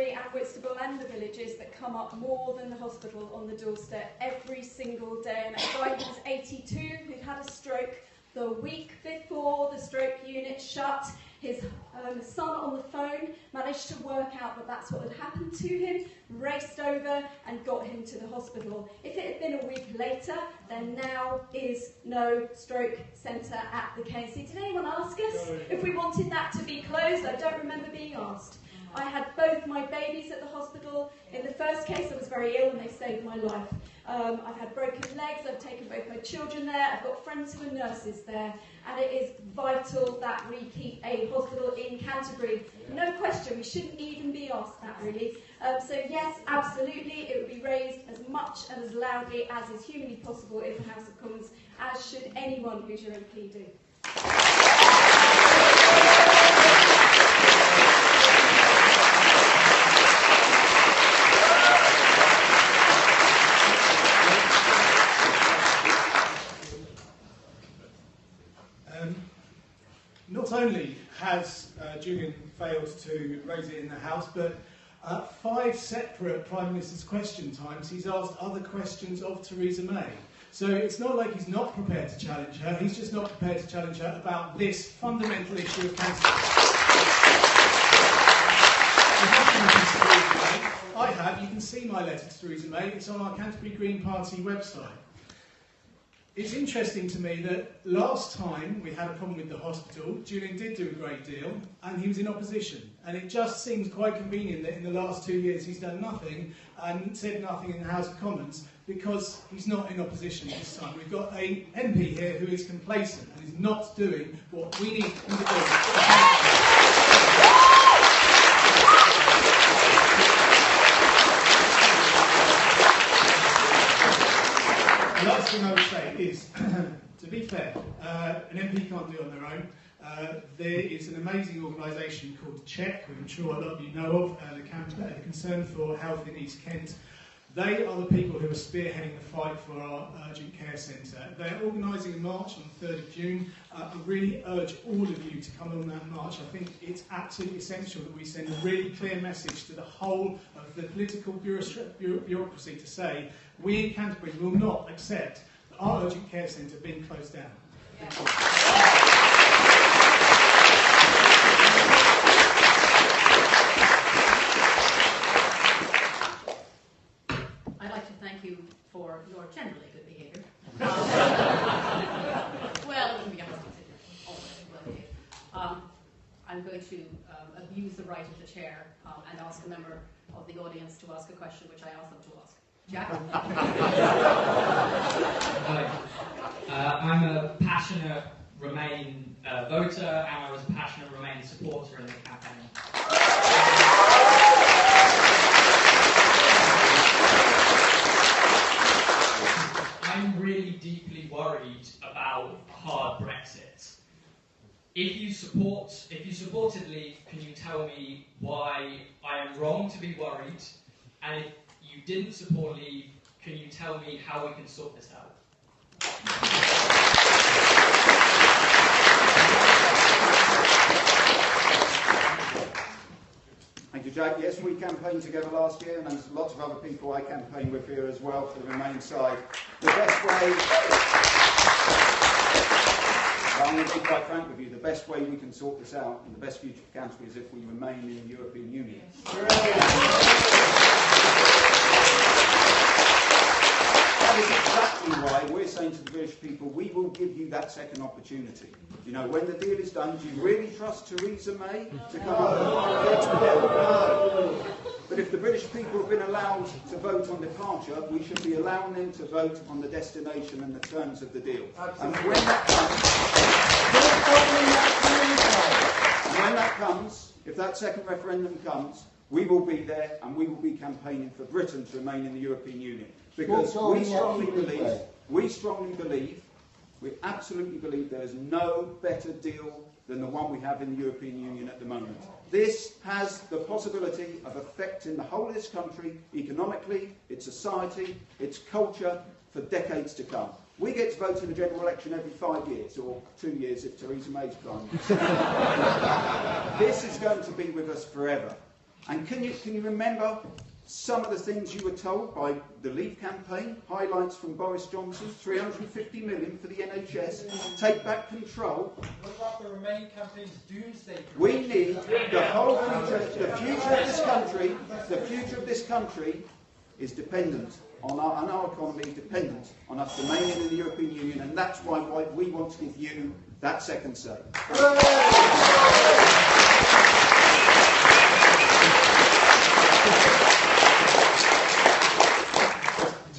And Whitstable and the villages that come up more than the hospital on the doorstep every single day. And a guy who's 82 who'd had a stroke the week before the stroke unit shut. His son on the phone managed to work out that that's what had happened to him, raced over and got him to the hospital. If it had been a week later, there now is no stroke centre at the KC. Did anyone ask us if we wanted that to be closed? I don't remember being asked. I had both my babies at the hospital. In the first case, I was very ill and they saved my life. I've had broken legs, I've taken both my children there, I've got friends who are nurses there, and it is vital that we keep a hospital in Canterbury. No question, we shouldn't even be asked that really. So yes, absolutely, it would be raised as much and as loudly as is humanly possible in the House of Commons, as should anyone who's your MP do. Not only has Julian failed to raise it in the House, but 5 separate Prime Minister's question times he's asked other questions of Theresa May. So it's not like he's not prepared to challenge her, he's just not prepared to challenge her about this fundamental issue of cancer. I have, you can see my letter to Theresa May, it's on our Canterbury Green Party website. It's interesting to me that last time we had a problem with the hospital, Julian did do a great deal, and he was in opposition. And it just seems quite convenient that in the last 2 years he's done nothing and said nothing in the House of Commons because he's not in opposition this time. We've got an MP here who is complacent and is not doing what we need him to do. The last thing I would say is, to be fair, an MP can't do it on their own. There is an amazing organisation called CHECK, who I'm sure a lot of you know of, the Concern for Health in East Kent. They are the people who are spearheading the fight for our urgent care centre. They're organising a march on the 3rd of June. I really urge all of you to come on that march. I think it's absolutely essential that we send a really clear message to the whole of the political bureaucracy to say, we in Canterbury will not accept our urgent care centre being closed down. Thank you. For your generally good behaviour. Well, it wouldn't be a constituency, always well behaved. I'm going to abuse the right of the chair and ask a member of the audience to ask a question which I asked them to ask. Jack? I'm a passionate Remain voter, and I was a passionate Remain supporter in the campaign. I'm really deeply worried about a hard Brexit. If you supported Leave, can you tell me why I am wrong to be worried? And if you didn't support Leave, can you tell me how we can sort this out? Thank you, Jack. Yes, we campaigned together last year, and there's lots of other people I campaigned with here as well for the Remain side. The best way, I'm going to be quite frank with you, the best way we can sort this out and the best future for Canterbury is if we remain in the European Union. That is exactly why we're saying to the British people, we will give you that second opportunity. You know, when the deal is done, do you really trust Theresa May to come up and get together? No. But if the British people have been allowed to vote on departure, we should be allowing them to vote on the destination and the terms of the deal. And when that comes, if that second referendum comes, we will be there and we will be campaigning for Britain to remain in the European Union. Because we absolutely believe there is no better deal than the one we have in the European Union at the moment. This has the possibility of affecting the whole of this country, economically, its society, its culture, for decades to come. We get to vote in the general election every 5 years, or 2 years if Theresa May's Prime Minister. This is going to be with us forever. And can you remember some of the things you were told by the Leave campaign? Highlights from Boris Johnson, 350 million for the NHS, take back control. What about the Remain campaign's doomsday? We need the whole future, the future of this country. The future of this country is dependent on our economy is dependent on us remaining in the European Union, and that's why we want to give you that second say.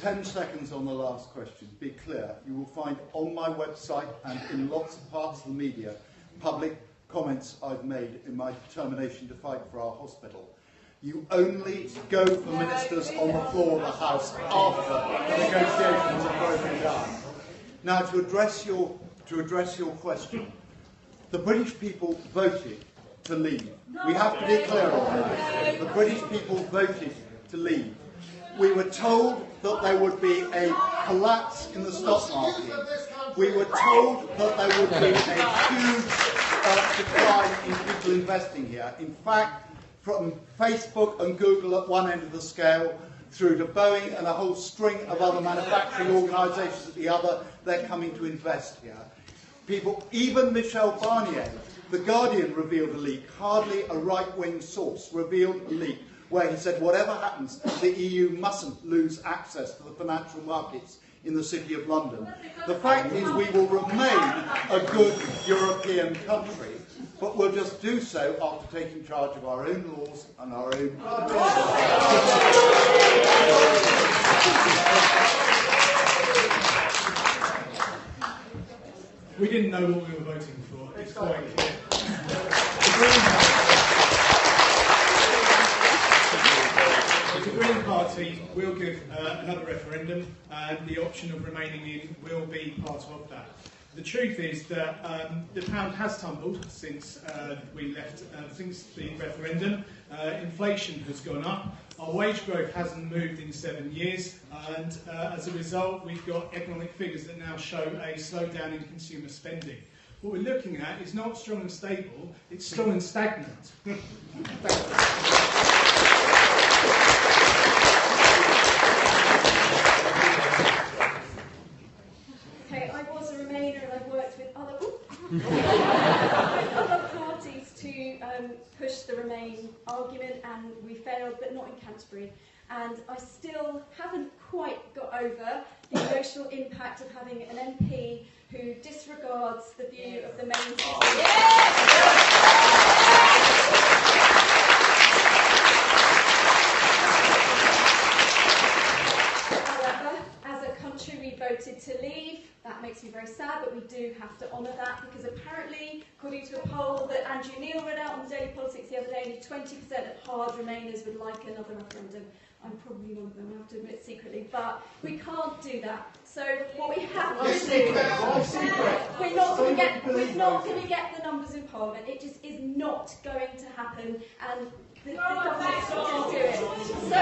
10 seconds on the last question. Be clear, you will find on my website and in lots of parts of the media public comments I've made in my determination to fight for our hospital. You only go for ministers on the floor of the House after the negotiations are broken down. Now, to address your question, the British people voted to leave. We have to be clear on this. The British people voted to leave. We were told that there would be a collapse in the stock market. We were told that there would be a huge decline in people investing here. In fact, from Facebook and Google at one end of the scale, through to Boeing and a whole string of other manufacturing organisations at the other, they're coming to invest here. People, even Michel Barnier, The Guardian revealed a leak, hardly a right-wing source revealed a leak, where he said whatever happens, the EU mustn't lose access to the financial markets in the City of London. The fact is we will remain a good European country, but we'll just do so after taking charge of our own laws and our own... We didn't know what we were voting for. It's quite clear. The Green Party will give another referendum, and the option of remaining in will be part of that. The truth is that the pound has tumbled since we left, since the referendum. Inflation has gone up. Our wage growth hasn't moved in 7 years, and as a result, we've got economic figures that now show a slowdown in consumer spending. What we're looking at is not strong and stable; it's strong and stagnant. Okay, I was a Remainer and I've worked with other parties to push the Remain argument, and we failed, but not in Canterbury. And I still haven't quite got over the emotional impact of having an MP who disregards the view of the main city. However, as a country, we voted to leave. That makes me very sad, but we do have to honour that, because apparently, according to a poll that Andrew Neil read out on Daily Politics the other day, only 20% of hard Remainers would like another referendum. I'm probably one of them, I have to admit secretly, but we can't do that. So what we have to do, we're not going to get the numbers in Parliament. It just is not going to happen, and the government's not going to do it. So,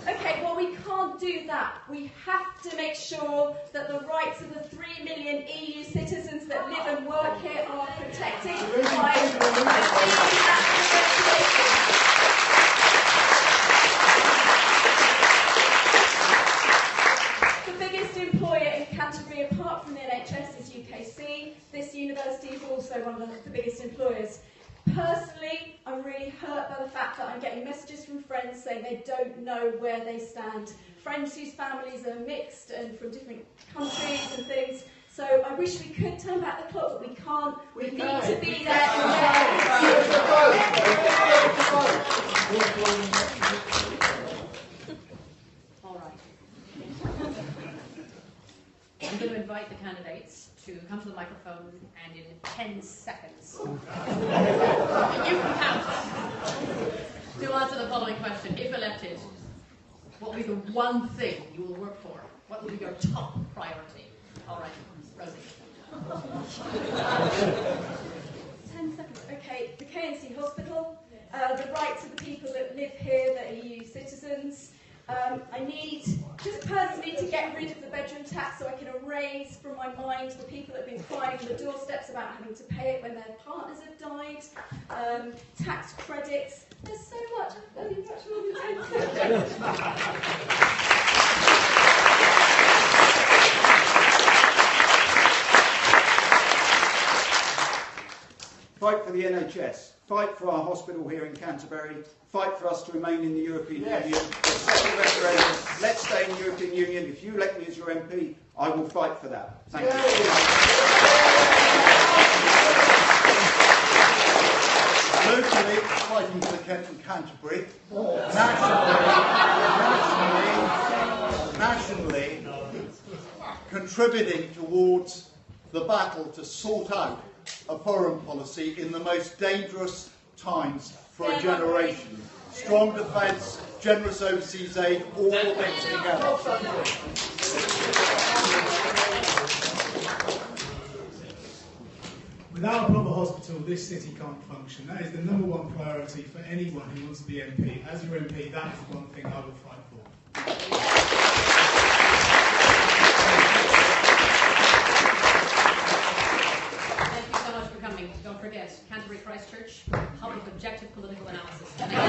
okay, well, we can't do that. We have to make sure that the rights of the 3 million EU citizens that live and work here are protected by the biggest employer in Canterbury, apart from the NHS, is UKC. This university is also one of the biggest employers. Personally, I'm really hurt by the fact that I'm getting messages from friends saying they don't know where they stand. Friends whose families are mixed and from different countries and things. So I wish we could turn back the clock, but we can't. We need to be there. All right. I'm going to invite the candidates to come to the microphone, and in 10 seconds, you can count to answer the following question. If elected, what will be the one thing you will work for? What will be your top priority? All right, Rosie. 10 seconds. Okay, the KNC Hospital, the rights of the people that live here that are EU citizens. I need, just personally, to get rid of the bedroom tax so I can erase from my mind the people that have been crying on the doorsteps about having to pay it when their partners have died. Tax credits. There's so much. I've only much more than 10 Fight for the NHS. Fight for our hospital here in Canterbury. Fight for us to remain in the European Union. Second referendum. Let's stay in the European Union. If you elect me as your MP, I will fight for that. Thank you. Locally, fighting for Kent and Canterbury. Nationally, contributing towards the battle to sort out a foreign policy in the most dangerous times for a generation. Strong defence, generous overseas aid, all mixed together. Without a proper hospital, this city can't function. That is the #1 priority for anyone who wants to be MP. As your MP, that is the one thing I will fight for. Thank you so much for coming. Don't forget. at Canterbury Christ Church, hub of objective political analysis.